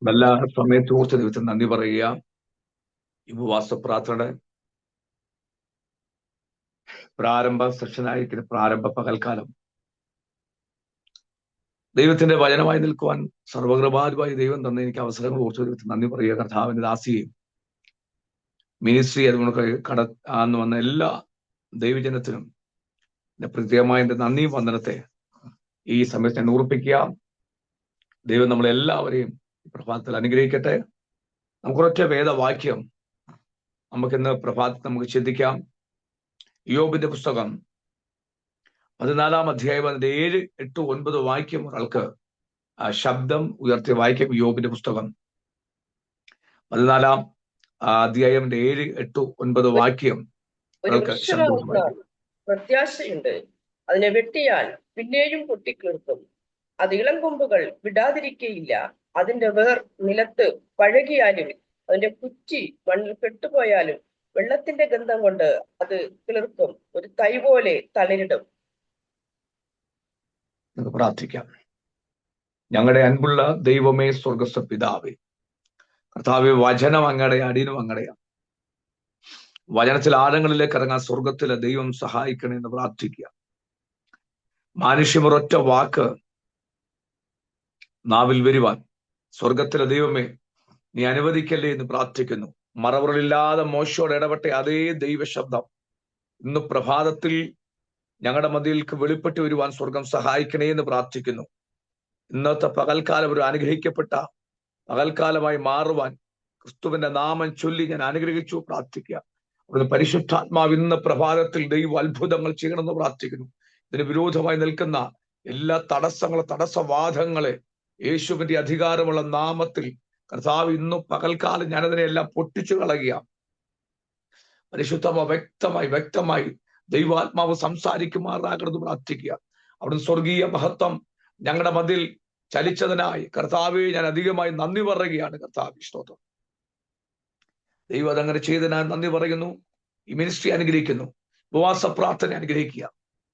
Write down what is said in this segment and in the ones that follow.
നല്ല സമയത്ത് ഓർത്ത് ദൈവത്തിന് നന്ദി പറയുക. ഈ ഉപവാസ പ്രാർത്ഥനയുടെ പ്രാരംഭ സെഷനായിരിക്കുന്ന പ്രാരംഭ പകൽക്കാലം ദൈവത്തിന്റെ വചനമായി നിൽക്കുവാൻ സർവകൃപാലുമായി ദൈവം തന്ന എനിക്ക് അവസരങ്ങൾ ഓർത്ത് ദൈവത്തിന് നന്ദി പറയുക. കർത്താവിന്റെ ദാസിയെയും മിനിസ്ട്രി അതുകൊണ്ട് ആന്ന് വന്ന എല്ലാ ദൈവജനത്തിനും പ്രത്യേകമായ എന്റെ നന്ദിയും വന്ദനത്തെ ഈ സമയത്ത് ഞാൻ ഓർപ്പിക്കുക. ദൈവം നമ്മളെല്ലാവരെയും പ്രഭാതത്തിൽ അനുഗ്രഹിക്കട്ടെ. നമുക്കൊരൊറ്റ വേദവാക്യം നമുക്കിന്ന് പ്രഭാതത്തിൽ നമുക്ക് ചിന്തിക്കാം. യോബിന്റെ പുസ്തകം 14 അധ്യായം അതിന്റെ 7, 8, 9 വാക്യം ഒരാൾക്ക് ശബ്ദം ഉയർത്തി വായിക്കും. യോബിന്റെ പുസ്തകം 14 അധ്യായം 7, 8, 9 വാക്യം ഒരാൾക്ക് ശബ്ദം പ്രത്യാശയുണ്ട്, അതിനെ വെട്ടിയാൽ പിന്നെയും പൊട്ടിക്കീർക്കും. അത് ഇളം കൊമ്പുകൾ വിടാതിരിക്കയില്ല. അതിന്റെ വേർ നിലത്ത് പഴകിയാലും അതിന്റെ കുറ്റി മണ്ണിൽ കെട്ടുപോയാലും വെള്ളത്തിന്റെ ഗന്ധം കൊണ്ട് അത് കിളിർക്കും. ഒരു തൈ പോലെ തളിരിടും. പ്രാർത്ഥിക്കാം. ഞങ്ങളുടെ അൻപുള്ള ദൈവമേ, സ്വർഗസ്ഥ പിതാവേ, കർത്താവേ, വചനം അങ്ങടെ അടിയനും അങ്ങടെയാണ്. വചനത്തിൽ ആഴങ്ങളിലേക്ക് ഇറങ്ങാൻ സ്വർഗത്തിലെ ദൈവം സഹായിക്കണേ എന്ന് പ്രാർത്ഥിക്കുക. മാനുഷ്യമൊരൊറ്റ വാക്ക് നാവിൽ വരുവാൻ സ്വർഗത്തിലെ ദൈവമേ നീ അനുവദിക്കല്ലേ എന്ന് പ്രാർത്ഥിക്കുന്നു. മറവറില്ലാതെ മോശയോട് ഇടപെട്ട അതേ ദൈവശബ്ദം ഇന്ന് പ്രഭാതത്തിൽ ഞങ്ങളുടെ മധ്യയിലേക്ക് വെളിപ്പെട്ട് വരുവാൻ സ്വർഗം സഹായിക്കണേ എന്ന് പ്രാർത്ഥിക്കുന്നു. ഇന്നത്തെ പകൽക്കാലം ഒരു അനുഗ്രഹിക്കപ്പെട്ട പകൽക്കാലമായി മാറുവാൻ ക്രിസ്തുവിന്റെ നാമം ചൊല്ലി ഞാൻ അനുഗ്രഹിച്ചു പ്രാർത്ഥിക്കുക. അവിടുന്ന് പരിശുദ്ധാത്മാവ് ഇന്ന് പ്രഭാതത്തിൽ ദൈവ അത്ഭുതങ്ങൾ ചെയ്യണമെന്ന് പ്രാർത്ഥിക്കുന്നു. ഇതിന് വിരോധമായി നിൽക്കുന്ന എല്ലാ തടസ്സവാദങ്ങളെ യേശുവിന്റെ അധികാരമുള്ള നാമത്തിൽ കർത്താവ് ഇന്നും പകൽക്കാലം ഞാനതിനെല്ലാം പൊട്ടിച്ചു കളയുക. പരിശുദ്ധമ വ്യക്തമായി ദൈവാത്മാവ് സംസാരിക്കുമാറാകണമെന്ന് പ്രാർത്ഥിക്കുക. അവിടുന്ന് സ്വർഗീയ മഹത്വം ഞങ്ങളുടെ മതിൽ ചലിച്ചതിനായി കർത്താവെ ഞാൻ അധികമായി നന്ദി പറയുകയാണ്. കർത്താവ് സ്തോത്രം. ദൈവം അതങ്ങനെ ചെയ്തതിനായി നന്ദി പറയുന്നു. ഈ മിനിസ്ട്രി അനുഗ്രഹിക്കുന്നു. ഉപവാസ പ്രാർത്ഥന അനുഗ്രഹിക്കുക.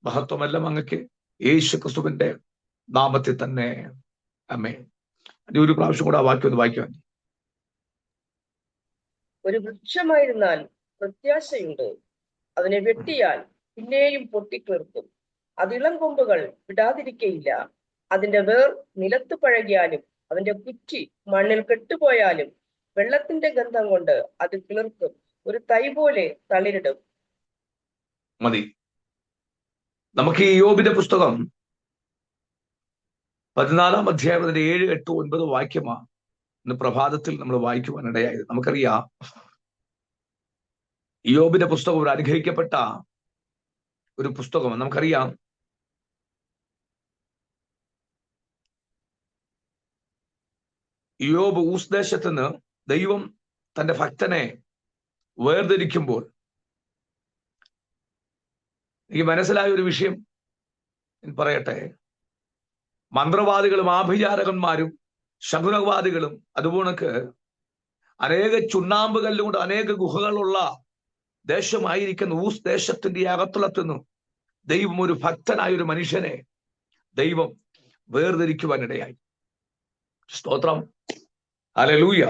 മഹത്വമെല്ലാം അങ്ങക്ക് യേശു ക്രിസ്തുവിന്റെ നാമത്തിൽ തന്നെ. ആമേൻ. ഒരു പ്രാവശ്യം കൂടെ ആ വാക്യം ഒന്ന് വായിക്കാൻ. ഒരു വൃക്ഷമായിരുന്നാൽ പ്രത്യാശയുണ്ട്, അതിനെ വെട്ടിയാൽ പിന്നെയും പൊട്ടിക്കീർക്കും. അത് ഇളം കൊമ്പുകൾ വിടാതിരിക്കയില്ല. അതിന്റെ വേർ നിലത്ത് പഴകിയാലും അതിന്റെ കുറ്റി മണ്ണിൽ കെട്ടുപോയാലും വെള്ളത്തിന്റെ ഗന്ധം കൊണ്ട് അത് കിളിർക്കും. ഒരു തൈ പോലെ തളിരിടും. മതി. നമുക്ക് ഈ യോബിന്റെ പുസ്തകം 14 അധ്യായം 7, 8, 9 വാക്യമാണ് ഇന്ന് പ്രഭാതത്തിൽ നമ്മൾ വായിക്കുവാനിടയായത്. നമുക്കറിയാം യോബിന്റെ പുസ്തകം ഒരു അനുഗ്രഹിക്കപ്പെട്ട ഒരു പുസ്തകമാണ്. നമുക്കറിയാം യോബ് ഊസ് ദേശത്ത് നിന്ന് ദൈവം തന്റെ ഭക്തനെ വേർതിരിക്കുമ്പോൾ എനിക്ക് മനസ്സിലായ ഒരു വിഷയം പറയട്ടെ. മന്ത്രവാദികളും ആഭിചാരകന്മാരും ശകുനവാദികളും അതുപോണക്ക് അനേക ചുണ്ണാമ്പ് കല്ലുകൊണ്ട് അനേക ഗുഹകളുള്ള ദേശമായിരിക്കുന്ന ഊസ് ദേശത്തിന്റെ അകത്തുളത്തുനിന്ന് ദൈവം ഒരു ഭക്തനായ ഒരു മനുഷ്യനെ ദൈവം വേർതിരിക്കുവാനിടയായി. സ്തോത്രം. ഹല്ലേലൂയ.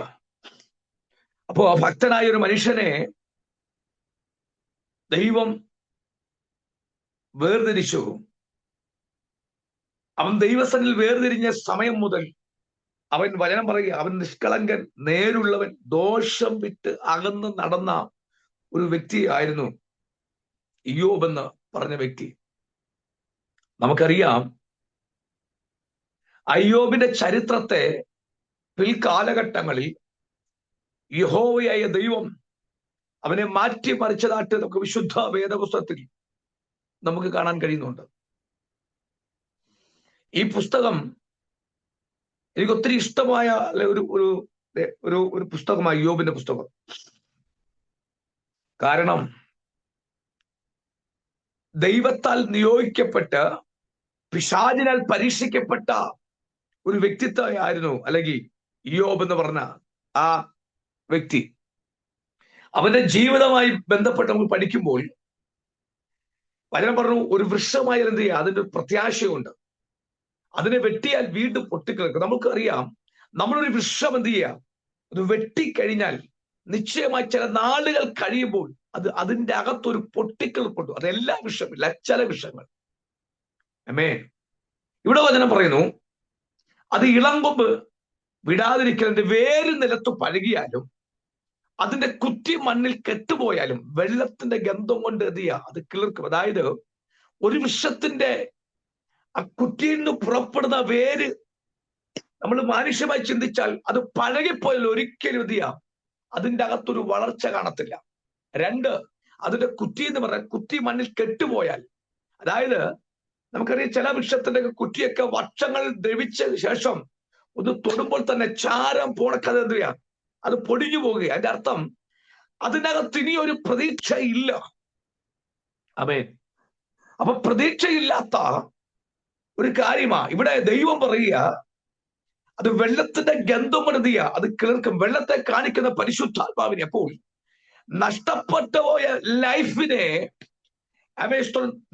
അപ്പോ ആ ഭക്തനായ ഒരു മനുഷ്യനെ ദൈവം വേർതിരിച്ചു. അവൻ ദൈവസന്നിൽ വേർതിരിഞ്ഞ സമയം മുതൽ അവൻ വചനം പറയുക, അവൻ നിഷ്കളങ്കൻ, നേരുള്ളവൻ, ദോഷം വിട്ട് അകന്ന് നടന്ന ഒരു വ്യക്തിയായിരുന്നു ഇയ്യോബ് എന്ന് പറഞ്ഞ വ്യക്തി. നമുക്കറിയാം അയ്യോബിന്റെ ചരിത്രത്തെ പിൽക്കാലഘട്ടങ്ങളിൽ യഹോവയായ ദൈവം അവനെ മാറ്റിമറിച്ചതായിട്ട് നമുക്ക് വിശുദ്ധ വേദപുസ്തകത്തിൽ നമുക്ക് കാണാൻ കഴിയുന്നുണ്ട്. ഈ പുസ്തകം എനിക്ക് ഒത്തിരി ഇഷ്ടമായ ഒരു പുസ്തകമായി യോബിന്റെ പുസ്തകം. കാരണം ദൈവത്താൽ നിയോഗിക്കപ്പെട്ട് പിശാചിനാൽ പരീക്ഷിക്കപ്പെട്ട ഒരു വ്യക്തിത്വമായിരുന്നു അല്ലെങ്കിൽ യോബ് എന്ന് പറഞ്ഞ ആ വ്യക്തി. അവന്റെ ജീവിതമായി ബന്ധപ്പെട്ട് നമ്മൾ പഠിക്കുമ്പോൾ വചനം പറഞ്ഞു, ഒരു വൃക്ഷമായി എന്ത് ചെയ്യുക, അതിന്റെ പ്രത്യാശയുണ്ട്. അതിനെ വെട്ടിയാൽ വീണ്ടും പൊട്ടിക്കിടക്കും. നമുക്കറിയാം നമ്മളൊരു വൃക്ഷം എന്ത് ചെയ്യുക, അത് വെട്ടിക്കഴിഞ്ഞാൽ നിശ്ചയമായി ചില നാളുകൾ കഴിയുമ്പോൾ അതിന്റെ അകത്തൊരു പൊട്ടിക്കിളിപ്പുണ്ട്. അത് എല്ലാ വൃക്ഷമില്ല, ചില വൃക്ഷങ്ങൾ. ഇവിടെ വചനം പറയുന്നു, അത് ഇളങ്കൊമ്പ് വിടാതിരിക്കലിന്റെ വേര് നിലത്ത് പഴകിയാലും അതിന്റെ കുറ്റി മണ്ണിൽ കെട്ടുപോയാലും വെള്ളത്തിന്റെ ഗന്ധം കൊണ്ട് എന്ത് ചെയ്യുക, അത് കിളിർക്കും. അതായത് ഒരു വൃക്ഷത്തിന്റെ ആ കുറ്റിയിൽ നിന്ന് പുറപ്പെടുന്ന വേര് നമ്മൾ മാനുഷ്യമായി ചിന്തിച്ചാൽ അത് പഴകിപ്പോയാൽ ഒരിക്കലും എന്ത് ചെയ്യാം, അതിന്റെ അകത്തൊരു വളർച്ച കാണത്തില്ല. രണ്ട്, അതിന്റെ കുറ്റി എന്ന് പറഞ്ഞാൽ കുറ്റി മണ്ണിൽ കെട്ടുപോയാൽ, അതായത് നമുക്കറിയാം ചില വൃക്ഷത്തിന്റെ കുറ്റിയൊക്കെ വർഷങ്ങൾ ദ്രവിച്ച ശേഷം ഒന്ന് തൊടുമ്പോൾ തന്നെ ചാരം പോണക്കത് എന്ത് ചെയ്യാം, അത് പൊടിഞ്ഞു പോകുക. അതിന്റെ അർത്ഥം അതിനകത്ത് ഇനി ഒരു പ്രതീക്ഷ ഇല്ല. അപ്പൊ പ്രതീക്ഷയില്ലാത്ത ഒരു കാര്യമാ ഇവിടെ ദൈവം പറയുക, അത് വെള്ളത്തിന്റെ ഗന്ധം എന്ത് ചെയ്യുക, അത് കിളിർക്കും. വെള്ളത്തെ കാണിക്കുന്ന പരിശുദ്ധാത്മാവിനെ. അപ്പോൾ നഷ്ടപ്പെട്ടു പോയ ലൈഫിനെ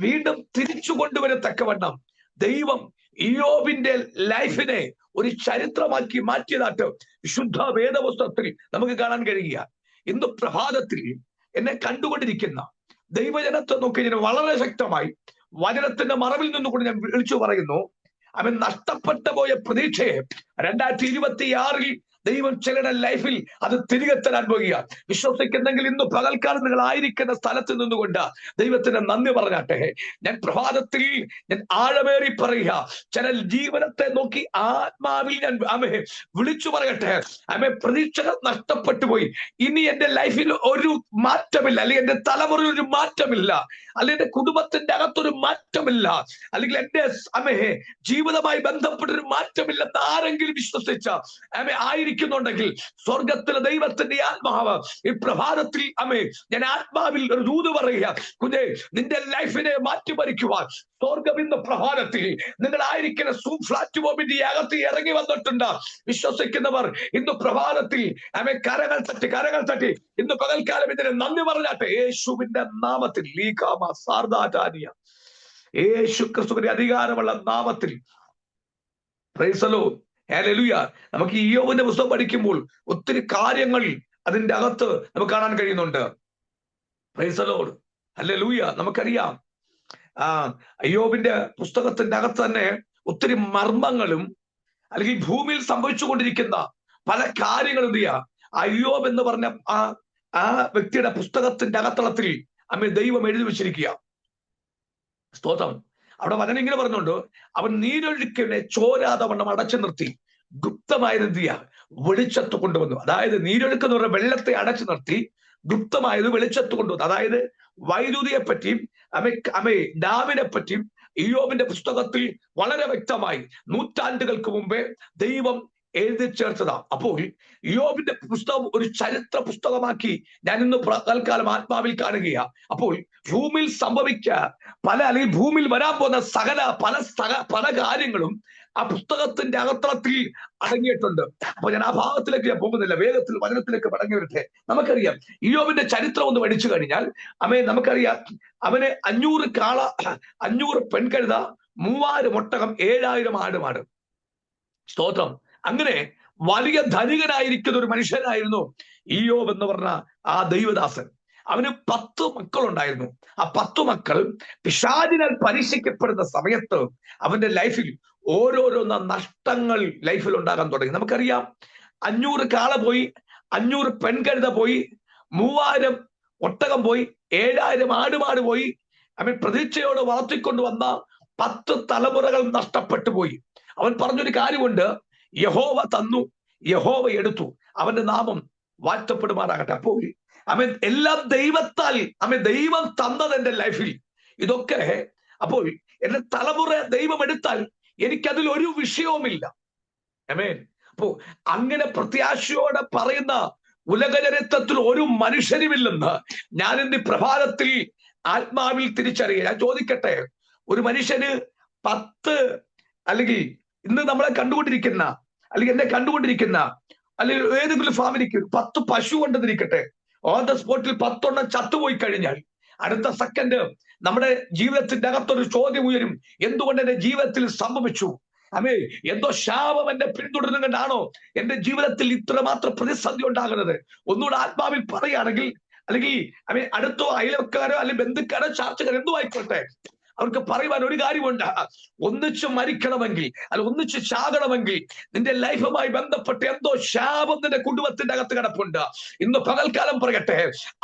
വീണ്ടും തിരിച്ചു കൊണ്ടുവരത്തക്കവണ്ണം ദൈവം ഇയ്യോബിന്റെ ലൈഫിനെ ഒരു ചരിത്രമാക്കി മാറ്റിയതായിട്ട് വിശുദ്ധ വേദപുസ്തകത്തിൽ നമുക്ക് കാണാൻ കഴിയുക. ഇന്ന് പ്രഭാതത്തിൽ എന്നെ കണ്ടുകൊണ്ടിരിക്കുന്ന ദൈവജനത്തെ നോക്കി ഞാൻ വളരെ ശക്തമായി വചനത്തിന്റെ മറവിൽ നിന്നുകൊണ്ട് ഞാൻ വിളിച്ചു പറയുന്നു, അവൻ നഷ്ടപ്പെട്ടു പോയ പ്രതീക്ഷയെ 2026 ദൈവം ചിലരുടെ ലൈഫിൽ അത് തിരികെ തരാൻ പോകുക. വിശ്വസിക്കുന്നെങ്കിൽ ഇന്ന് പകൽക്കാലം നിങ്ങൾ ആയിരിക്കുന്ന സ്ഥലത്ത് നിന്നുകൊണ്ട് ദൈവത്തിന് നന്ദി പറഞ്ഞാട്ടെ. ഞാൻ പ്രഭാതത്തിൽ ഞാൻ ആഴമേറി പറയുക, ചില ജീവനത്തെ നോക്കി ആത്മാവിൽ ഞാൻ വിളിച്ചു പറയട്ടെ, പ്രതീക്ഷകൾ നഷ്ടപ്പെട്ടു പോയി. ഇനി എന്റെ ലൈഫിൽ ഒരു മാറ്റമില്ല, അല്ലെങ്കിൽ എന്റെ തലമുറയിൽ ഒരു മാറ്റമില്ല, അല്ലെങ്കിൽ എന്റെ കുടുംബത്തിന്റെ അകത്തൊരു മാറ്റമില്ല, അല്ലെങ്കിൽ എന്റെ ജീവിതവുമായി ബന്ധപ്പെട്ടൊരു മാറ്റമില്ലെന്ന് ആരെങ്കിലും വിശ്വസിച്ച ആയിരിക്കുന്നുണ്ടെങ്കിൽ സ്വർഗത്തിലെ ദൈവത്തിന്റെ ആത്മാവ് ഈ പ്രഭാതത്തിൽ ഞാൻ ആത്മാവിൽ ഒരു ദൂത് പറയുക, കുഞ്ഞേ, നിന്റെ ലൈഫിനെ മാറ്റിമറിക്കുവാൻ സ്വർഗം ഇന്ന് പ്രഭാതത്തിൽ നിങ്ങളായിരിക്കുന്ന ഫ്ലാറ്റ് ബോംബിന്റെ അകത്ത് ഇറങ്ങി വന്നിട്ടുണ്ട്. വിശ്വസിക്കുന്നവർ ഇന്ന് പ്രഭാതത്തിൽ കരങ്ങൾ തട്ടി ഇന്ന് പകൽക്കാലം ഇതിന് നന്ദി പറഞ്ഞാട്ടെ. യേശുവിന്റെ നാമത്തിൽ യേശു ക്രിസ്തുവിന്റെ അധികാരമുള്ള നാമത്തിൽ പ്രൈസ് ദി ലോർഡ്, ഹല്ലേലൂയ. നമുക്ക് ഈ ഇയ്യോബിന്റെ പുസ്തകം പഠിക്കുമ്പോൾ ഒത്തിരി കാര്യങ്ങൾ അതിന്റെ അകത്ത് നമുക്ക് കാണാൻ കഴിയുന്നുണ്ട്. Praise the Lord, hallelujah. നമുക്കറിയാം ഇയ്യോബിന്റെ പുസ്തകത്തിന്റെ അകത്ത് തന്നെ ഒത്തിരി മർമ്മങ്ങളും അല്ലെങ്കിൽ ഭൂമിയിൽ സംഭവിച്ചുകൊണ്ടിരിക്കുന്ന പല കാര്യങ്ങളും എന്ത് ചെയ്യുക, ഇയ്യോബ് എന്ന് പറഞ്ഞ ആ വ്യക്തിയുടെ പുസ്തകത്തിന്റെ അകത്തളത്തിൽ ദൈവം എഴുതി വെച്ചിരിക്കുക. സ്തോത്രം. അവിടെ വചനം ഇങ്ങനെ പറഞ്ഞുകൊണ്ട്, അവൻ നീരൊഴുക്കിനെ ചോരാതെ വണ്ണം അടച്ചു നിർത്തി ഗുപ്തമായത് എന്ത് ചെയ്യുക, വെളിച്ചത്ത് കൊണ്ടുവന്നു. അതായത് നീരൊഴുക്ക് എന്ന് പറഞ്ഞ വെള്ളത്തെ അടച്ചു നിർത്തി ഗുപ്തമായത് വെളിച്ചത്ത് കൊണ്ടുവന്നു. അതായത് വൈദ്യുതിയെ പറ്റിയും ഡാമിനെ പറ്റിയും ഇയ്യോബിന്റെ പുസ്തകത്തിൽ വളരെ വ്യക്തമായി നൂറ്റാണ്ടുകൾക്ക് മുമ്പേ ദൈവം എഴുതി ചേർത്തതാ. അപ്പോൾ ഇയ്യോബിന്റെ പുസ്തകം ഒരു ചരിത്ര പുസ്തകമാക്കി ഞാൻ ഇന്ന് തൽക്കാലം ആത്മാവിൽ കാണുകയാ. അപ്പോൾ ഭൂമിയിൽ അല്ലെങ്കിൽ ഭൂമിയിൽ വരാൻ പോകുന്ന പല കാര്യങ്ങളും ആ പുസ്തകത്തിന്റെ അകത്തളത്തിൽ അടങ്ങിയിട്ടുണ്ട്. അപ്പൊ ഞാൻ ആ ഭാഗത്തിലേക്ക് ഞാൻ പോകുന്നില്ല, വേഗത്തിൽ വചനത്തിലേക്ക് മടങ്ങി വരട്ടെ. നമുക്കറിയാം ഇയ്യോബിന്റെ ചരിത്രം ഒന്ന് പഠിച്ചു കഴിഞ്ഞാൽ നമുക്കറിയാം, അവന് 500 കാള, 500 പെൺകഴുത, 3000 ഒട്ടകം, 7000 ആടുമാട്. സ്തോത്രം. അങ്ങനെ വലിയ ധനികനായിരിക്കുന്ന ഒരു മനുഷ്യനായിരുന്നു ഇയ്യോബ് എന്ന് പറഞ്ഞ ആ ദൈവദാസൻ. അവന് 10 മക്കളുണ്ടായിരുന്നു. ആ 10 മക്കൾ പിശാചിനാൽ പരീക്ഷിക്കപ്പെടുന്ന സമയത്ത് അവന്റെ ലൈഫിൽ ഓരോരോന്ന നഷ്ടങ്ങൾ ലൈഫിൽ ഉണ്ടാകാൻ തുടങ്ങി. നമുക്കറിയാം, 500 കാള പോയി, 500 പെൺകഴുത പോയി, 3000 ഒട്ടകം പോയി, 7000 ആടുമാട് പോയി. അവൻ പ്രതീക്ഷയോട് വളർത്തിക്കൊണ്ടുവന്ന 10 തലമുറകൾ നഷ്ടപ്പെട്ടു പോയി. അവൻ പറഞ്ഞൊരു കാര്യമുണ്ട്, യഹോവ തന്നു, യഹോവ എടുത്തു, അവന്റെ നാമം വാഴ്ത്തപ്പെടുമാറാകട്ടെ. അപ്പോൾ എല്ലാം ദൈവത്താൽ ദൈവം തന്നത് എന്റെ ലൈഫിൽ ഇതൊക്കെ. അപ്പോൾ എന്റെ തലമുറ ദൈവം എടുത്താൽ എനിക്കതിൽ ഒരു വിഷയവുമില്ല. അപ്പോ അങ്ങനെ പ്രത്യാശയോടെ പറയുന്ന ഉലകചരിത്രത്തിൽ ഒരു മനുഷ്യനുമില്ലെന്ന് ഞാൻ ഇന്ന് പ്രഭാതത്തിൽ ആത്മാവിൽ തിരിച്ചറിയുക. ഞാൻ ചോദിക്കട്ടെ, ഒരു മനുഷ്യന് 10 അല്ലെങ്കിൽ ഇന്ന് നമ്മളെ കണ്ടുകൊണ്ടിരിക്കുന്ന, അല്ലെങ്കിൽ എന്നെ കണ്ടുകൊണ്ടിരിക്കുന്ന, അല്ലെങ്കിൽ ഏതെങ്കിലും ഫാമിലിക്ക് 10 പശു കൊണ്ടെന്നിരിക്കട്ടെ, ഓൺ ദ സ്പോട്ടിൽ 10 എണ്ണം ചത്തുപോയി കഴിഞ്ഞാൽ അടുത്ത സെക്കൻഡ് നമ്മുടെ ജീവിതത്തിന്റെ അകത്തൊരു ചോദ്യം ഉയരും, എന്തുകൊണ്ട് എന്റെ ജീവിതത്തിൽ സംഭവിച്ചു? അമേ എന്തോ ശാപം എന്നെ പിന്തുടരുന്നുകൊണ്ടാണോ എന്റെ ജീവിതത്തിൽ ഇത്രമാത്രം പ്രതിസന്ധി ഉണ്ടാകുന്നത്? ഒന്നുകൂടെ ആത്മാവിൽ പറയുകയാണെങ്കിൽ, അല്ലെങ്കിൽ അടുത്തോ അയൽവക്കാരോ അല്ലെങ്കിൽ ബന്ധുക്കാരോ ചാർച്ചക്കാരോ എന്തോ ആയിക്കോട്ടെ, അവർക്ക് പറയുവാൻ ഒരു കാര്യമുണ്ട്. ഒന്നിച്ച് മരിക്കണമെങ്കിൽ അല്ല ഒന്നിച്ച് ചാകണമെങ്കിൽ നിന്റെ ലൈഫുമായി ബന്ധപ്പെട്ട് എന്തോ ശാപം നിന്റെ കുടുംബത്തിന്റെ അകത്ത് കിടപ്പുണ്ട്. ഇന്ന് പകൽക്കാലം പറയട്ടെ,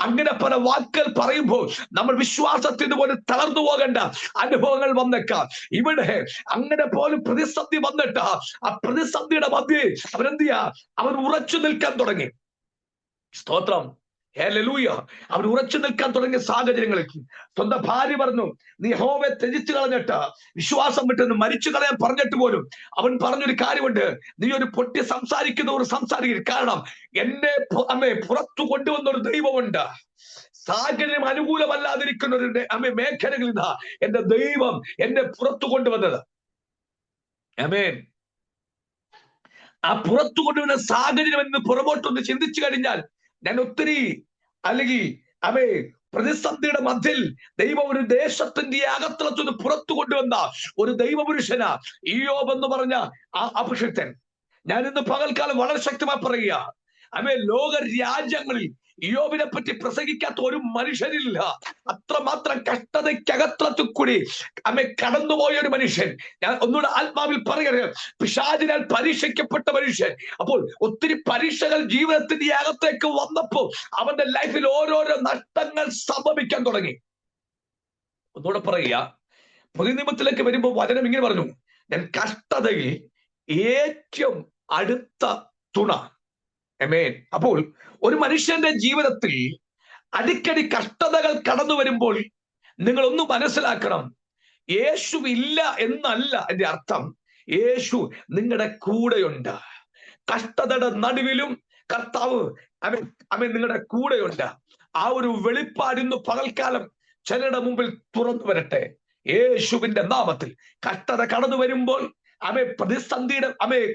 അങ്ങനെ പല വാക്കുകൾ പറയുമ്പോൾ നമ്മൾ വിശ്വാസത്തിന് പോലും തളർന്നു പോകേണ്ട അനുഭവങ്ങൾ വന്നേക്കാം. ഇവിടെ അങ്ങനെ പോലും പ്രതിസന്ധി വന്നിട്ട് ആ പ്രതിസന്ധിയുടെ മധ്യേ അവരെന്ത് ചെയ്യാ, അവൻ ഉറച്ചു നിൽക്കാൻ തുടങ്ങി. സ്തോത്രം, ഹല്ലേലൂയ. അവർ ഉറച്ചു നിൽക്കാൻ തുടങ്ങിയ സാഹചര്യങ്ങളിൽ സ്വന്തം ഭാര്യ പറഞ്ഞു, നീ യഹോവയെ ത്യജിച്ചു കളഞ്ഞിട്ട് വിശ്വാസം വിട്ടെന്ന് മരിച്ചു കളയാൻ പറഞ്ഞിട്ട് പോലും അവൻ പറഞ്ഞൊരു കാര്യമുണ്ട്, നീ ഒരു പൊട്ടി സംസാരിക്കുന്നവർ സംസാരിക്കും. കാരണം എന്നെ പുറത്തു കൊണ്ടുവന്ന ഒരു ദൈവമുണ്ട്. സാഹചര്യം അനുകൂലമല്ലാതിരിക്കുന്ന ഒരു മേഖലകളിൽ നിന്നാ എന്റെ ദൈവം എന്നെ പുറത്തു കൊണ്ടുവന്നത്. ആമേൻ. ആ പുറത്തു കൊണ്ടുവന്ന സാഹചര്യം എന്ന് പുറകോട്ടൊന്ന് ചിന്തിച്ചു കഴിഞ്ഞാൽ ഞാൻ ഒത്തിരി അല്ലെങ്കിൽ പ്രതിസന്ധിയുടെ മധ്യയിൽ ദൈവം ഒരു ദേശത്തിന്റെ അകത്തളത്തുനിന്ന് പുറത്തു കൊണ്ടുവന്ന ഒരു ദൈവപുരുഷനാ ഇയ്യോബ് എന്ന് പറഞ്ഞ ആ അഭിഷിക്തൻ. ഞാൻ ഇന്ന് പകൽക്കാലം വളരെ ശക്തമായി പറയുക, ലോക രാജ്യങ്ങളിൽ ഇയ്യോബിനെ പറ്റി പ്രസംഗിക്കാത്ത ഒരു മനുഷ്യരില്ല. അത്രമാത്രം കഷ്ടതയ്ക്കകത്തു കൂടി കടന്നുപോയ ഒരു മനുഷ്യൻ. ഞാൻ ഒന്നുകൂടെ ആത്മാവിൽ പറയുക, പിശാചിനാൽ പരീക്ഷിക്കപ്പെട്ട മനുഷ്യൻ. അപ്പോൾ ഒത്തിരി പരീക്ഷകൾ ജീവിതത്തിന്റെ അകത്തേക്ക് വന്നപ്പോൾ അവന്റെ ലൈഫിൽ ഓരോരോ നഷ്ടങ്ങൾ സംഭവിക്കാൻ തുടങ്ങി. ഒന്നുകൂടെ പറയുക, പുതിയ നിയമത്തിലേക്ക് വരുമ്പോൾ വചനം ഇങ്ങനെ പറഞ്ഞു, ഞാൻ കഷ്ടതയിൽ ഏറ്റവും അടുത്ത തുണ. ആമേൻ. അപ്പോൾ ഒരു മനുഷ്യന്റെ ജീവിതത്തിൽ അടിക്കടി കഷ്ടതകൾ കടന്നു വരുമ്പോൾ നിങ്ങൾ ഒന്ന് മനസ്സിലാക്കണം, യേശു ഇല്ല എന്നല്ല എന്റെ അർത്ഥം. യേശു നിങ്ങളുടെ കൂടെയുണ്ട്. കഷ്ടതയുടെ നടുവിലും കർത്താവ് നിങ്ങളുടെ കൂടെയുണ്ട്. ആ ഒരു വെളിപ്പാട് ഇന്ന് പകൽക്കാലം ചിലരുടെ മുമ്പിൽ തുറന്നു വരട്ടെ. യേശുവിന്റെ നാമത്തിൽ കഷ്ടത കടന്നു വരുമ്പോൾ പ്രതിസന്ധിയുടെ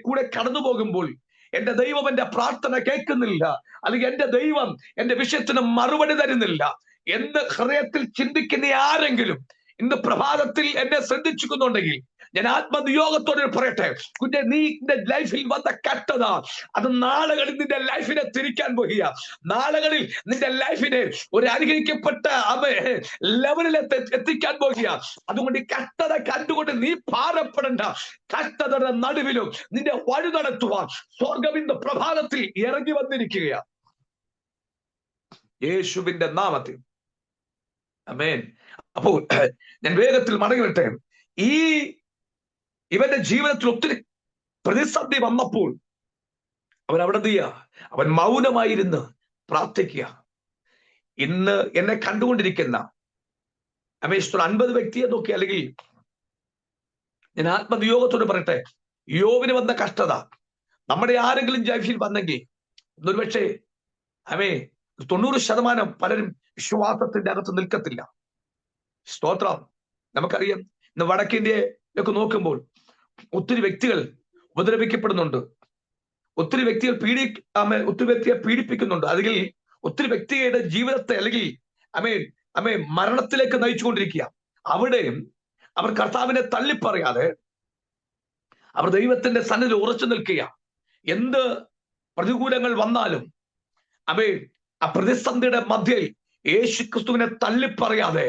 കൂടെ കടന്നു പോകുമ്പോൾ എന്റെ ദൈവം എന്റെ പ്രാർത്ഥന കേൾക്കുന്നില്ല, അല്ലെങ്കിൽ എന്റെ ദൈവം എന്റെ വിഷയത്തിന് മറുപടി തരുന്നില്ല എന്ന് ഹൃദയത്തിൽ ചിന്തിക്കുന്ന ആരെങ്കിലും ഇന്ന് പ്രഭാതത്തിൽ എന്നെ ശ്രദ്ധിച്ചിരിക്കുന്നുണ്ടെങ്കിൽ ഞാൻ ആത്മനിയോഗത്തോടെ പറയട്ടെ, കുഞ്ഞെ, നീ നിന്റെ ലൈഫിൽ വന്ന കഷ്ടത അത് നാളുകളിൽ നിന്റെ ലൈഫിനെ തിരിക്കാൻ പോകുക. നാളുകളിൽ നിന്റെ ലൈഫിനെ ഒരു അനുഗ്രഹിക്കപ്പെട്ട ലെവലിൽ എത്തിക്കാൻ പോകുക. അതുകൊണ്ട് ഈ കഷ്ടത കണ്ടുകൊണ്ട് നീ ഭാരപ്പെടേണ്ട. കഷ്ടതയുടെ നടുവിലും നിന്റെ വഴി നടത്തുവാൻ സ്വർഗ്ഗം ഇന്ന് പ്രഭാതത്തിൽ ഇറങ്ങി വന്നിരിക്കുകയാണ്, യേശുവിന്റെ നാമത്തിൽ. ആമേൻ. അപ്പോൾ ഞാൻ വേഗത്തിൽ മടങ്ങി വരട്ടെ. ഇവന്റെ ജീവിതത്തിൽ ഒത്തിരി പ്രതിസന്ധി വന്നപ്പോൾ അവൻ അവിടെ എന്ത് ചെയ്യുക, അവൻ മൗനമായിരുന്ന് പ്രാർത്ഥിക്കുക. ഇന്ന് എന്നെ കണ്ടുകൊണ്ടിരിക്കുന്ന 50 വ്യക്തിയെ നോക്കി, അല്ലെങ്കിൽ ഞാൻ ആത്മനിയോഗത്തോട് പറയട്ടെ, യോബിന് വന്ന കഷ്ടത നമ്മുടെ ആരെങ്കിലും ലൈഫിൽ വന്നെങ്കിൽ ഒരുപക്ഷെ 90% പലരും വിശ്വാസത്തിന്റെ അകത്ത് നിൽക്കത്തില്ല. സ്തോത്രം. നമുക്കറിയാം, ഇന്ന് വടക്കേന്ത്യയിലേക്ക് നോക്കുമ്പോൾ ഒത്തിരി വ്യക്തികൾ ഉപദ്രവിക്കപ്പെടുന്നുണ്ട്, ഒത്തിരി വ്യക്തികൾ ഒത്തിരി വ്യക്തിയെ പീഡിപ്പിക്കുന്നുണ്ട്. അല്ലെങ്കിൽ ഒത്തിരി വ്യക്തിയുടെ ജീവിതത്തെ അല്ലെങ്കിൽ മരണത്തിലേക്ക് നയിച്ചുകൊണ്ടിരിക്കുക. അവിടെയും അവർ കർത്താവിനെ തള്ളിപ്പറയാതെ അവർ ദൈവത്തിന്റെ സന്നിധിയിൽ ഉറച്ചു നിൽക്കുക. എന്ത് പ്രതികൂലങ്ങൾ വന്നാലും ആ പ്രതിസന്ധിയുടെ മധ്യയിൽ യേശുക്രിസ്തുവിനെ തള്ളിപ്പറയാതെ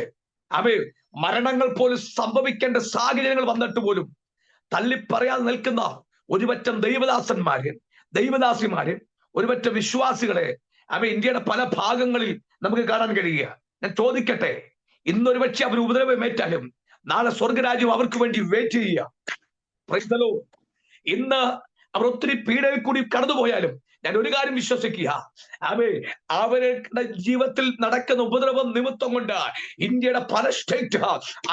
മരണങ്ങൾ പോലും സംഭവിക്കേണ്ട സാഹചര്യങ്ങൾ വന്നിട്ട് പോലും തള്ളിപ്പറയാതെ നിൽക്കുന്ന ഒരുപറ്റം ദൈവദാസിമാര്, ഒരുപറ്റം വിശ്വാസികളെ ഇന്ത്യയുടെ പല ഭാഗങ്ങളിൽ നമുക്ക് കാണാൻ കഴിയുക. ഞാൻ ചോദിക്കട്ടെ, ഇന്നൊരുപക്ഷെ അവർ ഉപദ്രവമേറ്റാലും നാളെ സ്വർഗരാജ്യം അവർക്ക് വേണ്ടി വെയിറ്റ് ചെയ്യുക. Praise the Lord. ഇന്ന് അവർ ഒത്തിരി പീഡയിൽ കൂടി കടന്നുപോയാലും ഞാൻ ഒരു കാര്യം വിശ്വസിക്കുക, അവരുടെ ജീവിതത്തിൽ നടക്കുന്ന ഉപദ്രവം നിമിത്തം കൊണ്ട് ഇന്ത്യയുടെ പല സ്റ്റേറ്റ്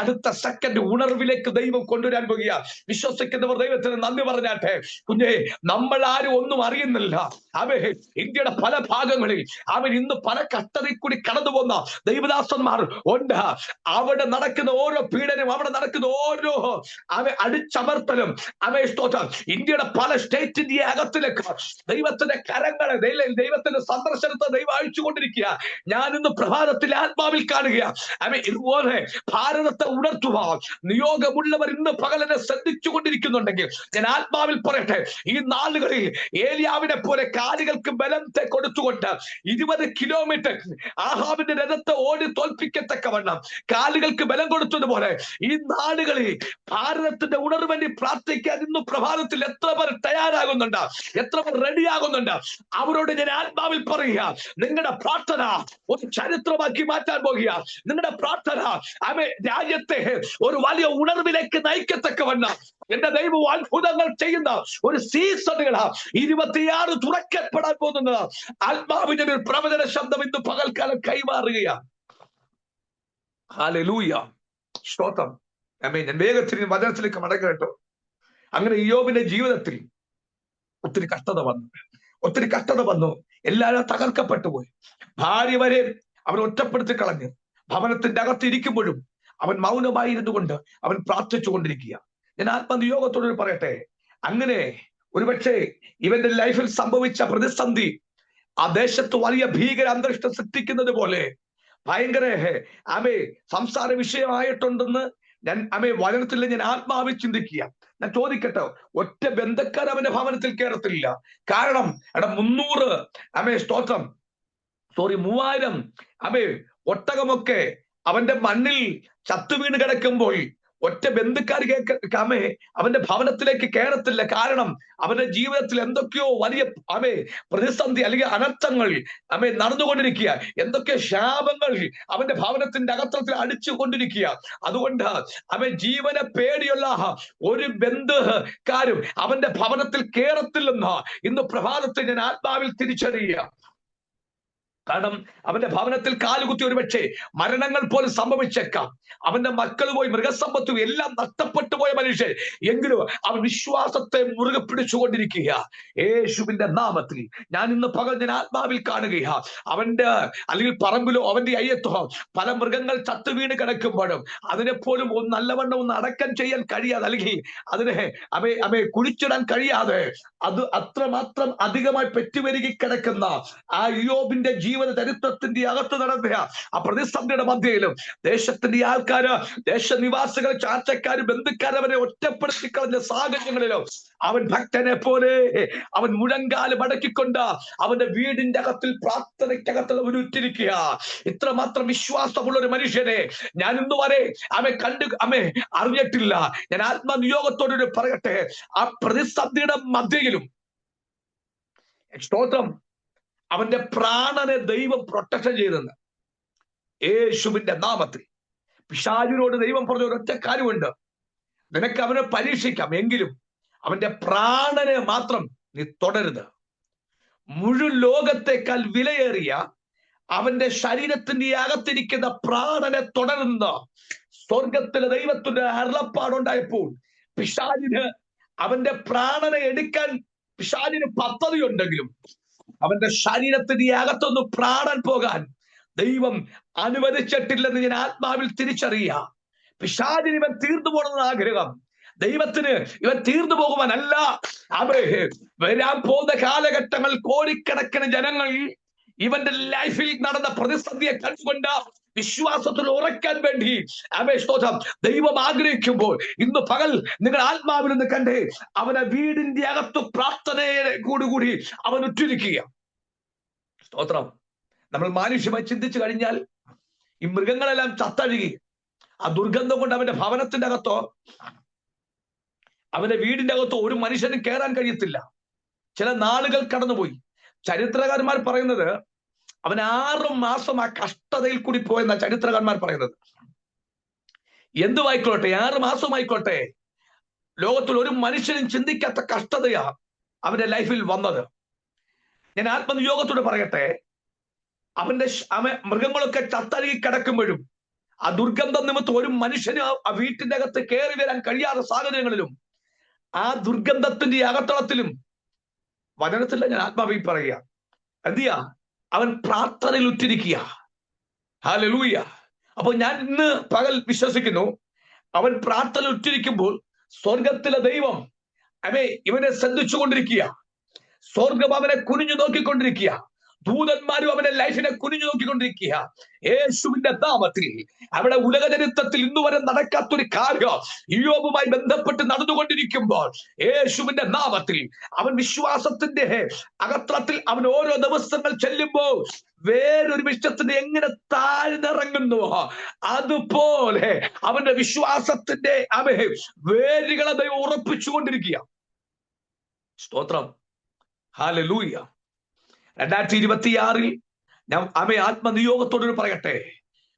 അടുത്ത സെക്കൻഡ് ഉണർവിലേക്ക് ദൈവം കൊണ്ടുവരാൻ പോകുക. വിശ്വസിക്കുന്നവർ ദൈവത്തിന് നന്ദി പറഞ്ഞാട്ടെ. കുഞ്ഞെ, നമ്മൾ ആരും ഒന്നും അറിയുന്നില്ല. ഇന്ത്യയുടെ പല ഭാഗങ്ങളിൽ ഇന്ന് പല കഷ്ടതയിൽ കൂടി കടന്നു പോകുന്ന ദൈവദാസന്മാർ ഉണ്ട്. അവിടെ നടക്കുന്ന ഓരോ പീഡനം, അവിടെ നടക്കുന്ന ഓരോ അടിച്ചമർത്തലും സ്തോത്രം ഇന്ത്യയുടെ പല സ്റ്റേറ്റിന്റെ അകത്തിലേക്ക് ദൈവത്തിന്റെ ദൈവത്തിന്റെ കരങ്ങളെ ദൈവത്തിന്റെ സന്ദർശനത്തെ ദൈവം അയച്ചുകൊണ്ടിരിക്കുക. ഞാൻ ഇന്ന് പ്രഭാതത്തിൽ ആത്മാവിൽ കാണുക. ഇതുപോലെ ഭാരതത്തെ ഉണർത്തുവാൻ നിയോഗമുള്ളവർ ഇന്ന് പകലിനെ ശ്രദ്ധിച്ചു കൊണ്ടിരിക്കുന്നുണ്ടെങ്കിൽ ഞാൻ ആത്മാവിൽ പറയട്ടെ, ഈ നാളുകളിൽ ഏലിയാവിനെ പോലെ കാലുകൾക്ക് ബലത്തെ കൊടുത്തുകൊണ്ട് 20 കിലോമീറ്റർ ആഹാബിന്റെ രഥത്തെ ഓടി തോൽപ്പിക്കത്തക്കവണ്ണം കാലുകൾക്ക് ബലം കൊടുത്തതുപോലെ ഈ നാടുകളിൽ ഭാരതത്തിന്റെ ഉണർവ് വേണ്ടി പ്രാർത്ഥിക്കാൻ ഇന്ന് പ്രഭാതത്തിൽ എത്ര പേർ തയ്യാറാകുന്നുണ്ട്, എത്ര പേർ റെഡിയാകുന്നുണ്ട്? അവരോട് ഞാൻ ആത്മാവിൽ പറയുക, നിങ്ങളുടെ പ്രാർത്ഥന ഒരു ചരിത്രമാക്കി മാറ്റാൻ പോകുക. നിങ്ങളുടെ പ്രാർത്ഥന രാജ്യത്തെ ഒരു വലിയ ഉണർവിലേക്ക് നയിക്കത്തക്കവണ്ണം എന്റെ ദൈവം അത്ഭുതങ്ങൾ ചെയ്യുന്ന ഒരു സീസണുകളാ 26 തുറക്കപ്പെടാൻ പോകുന്നത്. ആത്മാവിന്റെ ഒരു പ്രവചന ശബ്ദം ഇന്ന് പകൽക്കാലം കൈമാറുകയാണ്. ഹല്ലേലൂയ, സ്തോത്രം. ഞാൻ വേഗത്തിൽ വചനത്തിലേക്ക് മടങ്ങി കേട്ടോ. അങ്ങനെ ഇയ്യോബിന്റെ ജീവിതത്തിൽ ഒത്തിരി കഷ്ടത വന്നു. എല്ലാവരും തകർക്കപ്പെട്ടു പോയി. ഭാര്യ വരെ അവൻ ഒറ്റപ്പെടുത്തി കളഞ്ഞു. ഭവനത്തിന്റെ അകത്ത് ഇരിക്കുമ്പോഴും അവൻ മൗനമായിരുന്നു കൊണ്ട് അവൻ പ്രാർത്ഥിച്ചു കൊണ്ടിരിക്കുക. ഞാൻ ആത്മനിയോഗത്തോട് പറയട്ടെ, അങ്ങനെ ഒരുപക്ഷെ ഇവന്റെ ലൈഫിൽ സംഭവിച്ച പ്രതിസന്ധി ആ ദേശത്ത് വലിയ ഭീകര അന്തരീക്ഷം സൃഷ്ടിക്കുന്നത് പോലെ ഭയങ്കര സംസാര വിഷയമായിട്ടുണ്ടെന്ന് ഞാൻ വചനത്തിൽ ഞാൻ ആത്മാവിൽ ചിന്തിക്കുക. ഞാൻ ചോദിക്കട്ടെ, ഒറ്റ ബന്ധക്കാർ അവന്റെ ഭവനത്തിൽ കയറത്തില്ല. കാരണം 3000 ഒട്ടകമൊക്കെ അവന്റെ മണ്ണിൽ ചത്തുവീണ് കിടക്കുമ്പോൾ ഒറ്റ ബന്ധുക്കാർ അവന്റെ ഭവനത്തിലേക്ക് കയറത്തില്ല. കാരണം അവന്റെ ജീവിതത്തിൽ എന്തൊക്കെയോ വലിയ പ്രതിസന്ധി അല്ലെങ്കിൽ അനർത്ഥങ്ങൾ നടന്നുകൊണ്ടിരിക്കുക, എന്തൊക്കെ ശാപങ്ങൾ അവന്റെ ഭവനത്തിന്റെ അകത്തത്തിൽ അടിച്ചുകൊണ്ടിരിക്കുക. അതുകൊണ്ട് ജീവനെ പേടിയുള്ള ഒരു ബന്ധുക്കാരും അവന്റെ ഭവനത്തിൽ കയറത്തില്ലെന്ന് ഇന്ന് പ്രഭാതത്തിൽ ഞാൻ ആത്മാവിൽ തിരിച്ചറിയുക. കാരണം അവന്റെ ഭവനത്തിൽ കാലുകുത്തി ഒരുപക്ഷെ മരണങ്ങൾ പോലും സംഭവിച്ചേക്കാം. അവന്റെ മക്കൾ പോയി, മൃഗസമ്പത്തും എല്ലാം നഷ്ടപ്പെട്ടു പോയ മനുഷ്യൻ, എങ്കിലും അവൻ വിശ്വാസത്തെ മുറുകെ പിടിച്ചുകൊണ്ടിരിക്കുക. യേശുവിന്റെ നാമത്തിൽ ഞാൻ ഇന്ന് പകൽ ഞാൻ ആത്മാവിൽ കാണുകയാ. അവന്റെ അല്ലെങ്കിൽ പറമ്പിലോ അവന്റെ അയ്യത്തോ പല മൃഗങ്ങൾ ചത്തുവീണ് കിടക്കുമ്പോഴും അതിനെപ്പോലും നല്ലവണ്ണം ഒന്ന് അടക്കം ചെയ്യാൻ കഴിയാതെ, അല്ലെങ്കിൽ അതിനെ കുഴിച്ചിടാൻ കഴിയാതെ അത് അത്രമാത്രം അധികമായി പെറ്റുപെരുകി കിടക്കുന്ന ആ ഇയ്യോബിന്റെ ജീവിത ചരിത്രത്തിന്റെ അകത്ത് നടന്ന ആ പ്രതിസന്ധിയുടെ മധ്യയിലും ദേശത്തിന്റെ ആൾക്കാര്, ദേശനിവാസികൾ, ചാർച്ചക്കാര്, ബന്ധുക്കാര് അവനെ ഒറ്റപ്പെടുത്തി കളഞ്ഞ സാഹചര്യങ്ങളിലും അവൻ ഭക്തനെ പോലെ അവൻ മുഴങ്കാല് മടക്കിക്കൊണ്ട് അവന്റെ വീടിന്റെ അകത്തിൽ പ്രാർത്ഥനയ്ക്കകത്ത് ഉരുത്തിരിക്കുക. ഇത്രമാത്രം വിശ്വാസമുള്ള ഒരു മനുഷ്യനെ ഞാൻ ഇന്ന് വരെ അറിഞ്ഞിട്ടില്ല. ഞാൻ ആത്മനിയോഗത്തോട് പറയട്ടെ, ആ പ്രതിസന്ധിയുടെ മധ്യയിലും സ്തോത്രം അവന്റെ പ്രാണനെ ദൈവം പ്രൊട്ടക്ഷൻ ചെയ്തെന്ന് യേശുവിന്റെ നാമത്തിൽ. പിശാചിനോട് ദൈവം പറഞ്ഞ ഒരൊറ്റ കാര്യമുണ്ട്, നിനക്ക് അവനെ പരീക്ഷിക്കാം, എങ്കിലും അവന്റെ പ്രാണനെ മാത്രം നീ തുടരുത്. മുഴുവൻ ലോകത്തെക്കാൾ വിലയേറിയ അവന്റെ ശരീരത്തിന്റെ അകത്തിരിക്കുന്ന പ്രാണനെ തുടരുന്ന സ്വർഗത്തിലെ ദൈവത്തിന്റെ അരുളപ്പാടുണ്ടായപ്പോൾ പിശാചിന് അവന്റെ പ്രാണനെ എടുക്കാൻ പിശാചിന് പദ്ധതിയുണ്ടെങ്കിലും അവന്റെ ശരീരത്തിന്റെ അകത്തൊന്ന് പ്രാണൻ പോകാൻ ദൈവം അനുവദിച്ചിട്ടില്ലെന്ന് ഞാൻ ആത്മാവിൽ തിരിച്ചറിയുക. പിശാചിന് ഇവൻ തീർന്നു പോകണമെന്ന് ആഗ്രഹം, ദൈവത്തിന് ഇവൻ തീർന്നു പോകുവാനല്ല. വരാൻ പോകുന്ന കാലഘട്ടങ്ങൾ കോടിക്കണക്കിന് ജനങ്ങൾ ഇവന്റെ ലൈഫിൽ നടന്ന പ്രതിസന്ധിയെ കണ്ടുകൊണ്ട് വിശ്വാസത്തിൽ ഉറക്കാൻ വേണ്ടി സ്തോത്രം ദൈവം ആഗ്രഹിക്കുമ്പോൾ ഇന്ന് പകൽ നിങ്ങൾ ആത്മാവിൽ നിന്ന് കണ്ടേ അവനെ വീടിന്റെ അകത്ത് പ്രാർത്ഥനയെ കൂടി അവൻ ഉറ്റിരിക്കുക. സ്തോത്രം. നമ്മൾ മാനുഷ്യമായി ചിന്തിച്ചു കഴിഞ്ഞാൽ ഈ മൃഗങ്ങളെല്ലാം ചത്തഴുകി ആ ദുർഗന്ധം കൊണ്ട് അവന്റെ ഭവനത്തിന്റെ അകത്തോ അവന്റെ വീടിന്റെ അകത്തോ ഒരു മനുഷ്യനും കയറാൻ കഴിയത്തില്ല. ചില നാളുകൾ കടന്നുപോയി. ചരിത്രകാരന്മാർ പറയുന്നത് അവൻ 6 മാസം ആ കഷ്ടതയിൽ കൂടി പോയെന്ന ചരിത്രകാരന്മാർ പറയുന്നത്. എന്തുമായിക്കോട്ടെ, 6 മാസമായിക്കോട്ടെ, ലോകത്തിൽ ഒരു മനുഷ്യനും ചിന്തിക്കാത്ത കഷ്ടതയാ അവന്റെ ലൈഫിൽ വന്നത്. ഞാൻ ആത്മനിയോഗത്തോട് പറയട്ടെ, അവന്റെ മൃഗങ്ങളൊക്കെ ചത്തഴുകി കിടക്കുമ്പോഴും ആ ദുർഗന്ധം നിമിത്തം ഒരു മനുഷ്യന് ആ വീട്ടിന്റെ അകത്ത് കയറി വരാൻ കഴിയാത്ത സാഹചര്യങ്ങളിലും ആ ദുർഗന്ധത്തിന്റെ അകത്തളത്തിലും വചനത്തില്ല ഞാൻ ആത്മാവിൽ പറയുക, എന്തിയാ അവൻ പ്രാർത്ഥനയിൽ ഉറ്റിരിക്കുക. ഹല്ലേലൂയ. അപ്പൊ ഞാൻ ഇന്ന് പകൽ വിശ്വസിക്കുന്നു, അവൻ പ്രാർത്ഥനയിൽ ഉറ്റിരിക്കുമ്പോൾ സ്വർഗത്തിലെ ദൈവം ഇവനെ ശ്രദ്ധിച്ചുകൊണ്ടിരിക്കുക. സ്വർഗം അവനെ കുനിഞ്ഞു നോക്കിക്കൊണ്ടിരിക്കുക. ദൂതന്മാരും അവന്റെ ലൈഫിനെ കുനിഞ്ഞു നോക്കിക്കൊണ്ടിരിക്കുക. യേശുവിന്റെ നാമത്തിൽ അവിടെ ഉലക ചരിത്രത്തിൽ ഇന്നുവരെ നടക്കാത്തൊരു കാര്യം ഇയ്യോബുമായി ബന്ധപ്പെട്ട് നടന്നുകൊണ്ടിരിക്കുമ്പോൾ യേശുവിന്റെ നാമത്തിൽ അവൻ വിശ്വാസത്തിന്റെ അകത്രത്തിൽ അവൻ ഓരോ ദിവസങ്ങൾ ചെല്ലുമ്പോൾ വേറൊരു വിഷയത്തിന് എങ്ങനെ താഴ്ന്നിറങ്ങുന്നുവോ അതുപോലെ അവന്റെ വിശ്വാസത്തിന്റെ വേരുകളെ ദൈവം ഉറപ്പിച്ചുകൊണ്ടിരിക്കുക. സ്തോത്രം, ഹല്ലേലൂയ. 2026 ഞാൻ ആത്മനിയോഗത്തോട് പറയട്ടെ,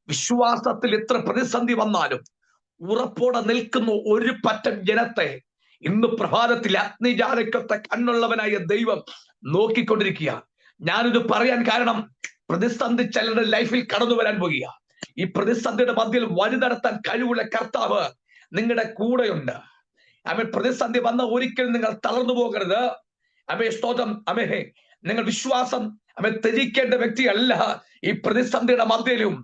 വിശ്വാസത്തിൽ എത്ര പ്രതിസന്ധി വന്നാലും ഉറപ്പോടെ നിൽക്കുന്ന ഒരു പറ്റം ജനത്തെ ഇന്ന് പ്രഭാതത്തിൽ അഗ്നിജാലക്കത്തെ കണ്ണുള്ളവനായ ദൈവം നോക്കിക്കൊണ്ടിരിക്കുക. ഞാനിത് പറയാൻ കാരണം, പ്രതിസന്ധി ചിലരുടെ ലൈഫിൽ കടന്നു വരാൻ പോകുക. ഈ പ്രതിസന്ധിയുടെ മധ്യയിൽ വഴി നടത്താൻ കഴിവുള്ള കർത്താവ് നിങ്ങളുടെ കൂടെയുണ്ട്. പ്രതിസന്ധി വന്ന ഒരിക്കലും നിങ്ങൾ തളർന്നു പോകരുത്. സ്തോത്രം. നിങ്ങൾ വിശ്വാസം ത്യജിക്കേണ്ട വ്യക്തിയല്ല. ഈ പ്രതിസന്ധിയുടെ മധ്യയിലും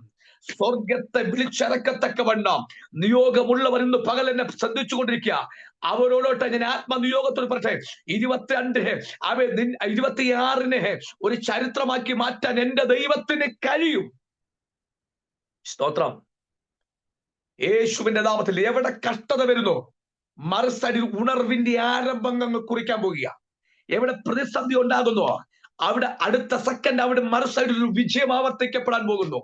സ്വർഗത്തെ വിളിച്ചിറക്കത്തക്കവണ്ണം നിയോഗമുള്ളവർ ഇന്ന് പകൽ എന്നെ ശ്രദ്ധിച്ചുകൊണ്ടിരിക്കുക. അവരോടൊട്ട് ഞാൻ ആത്മനിയോഗത്തോട് പറട്ടെ, 26 ഒരു ചരിത്രമാക്കി മാറ്റാൻ എന്റെ ദൈവത്തിന് കഴിയും. സ്തോത്രം. യേശുവിന്റെ നാമത്തിൽ എവിടെ കഷ്ടത വരുന്നു, മറുസൈഡിൽ ഉണർവിന്റെ ആരംഭങ്ങൾ കുറിക്കാൻ പോകുക. എവിടെ പ്രതിസന്ധി ഉണ്ടാകുന്നു, അവിടെ അടുത്ത സെക്കൻഡ് അവിടെ മറുസൈഡിൽ ഒരു വിജയം ആവർത്തിക്കപ്പെടാൻ പോകുന്നു.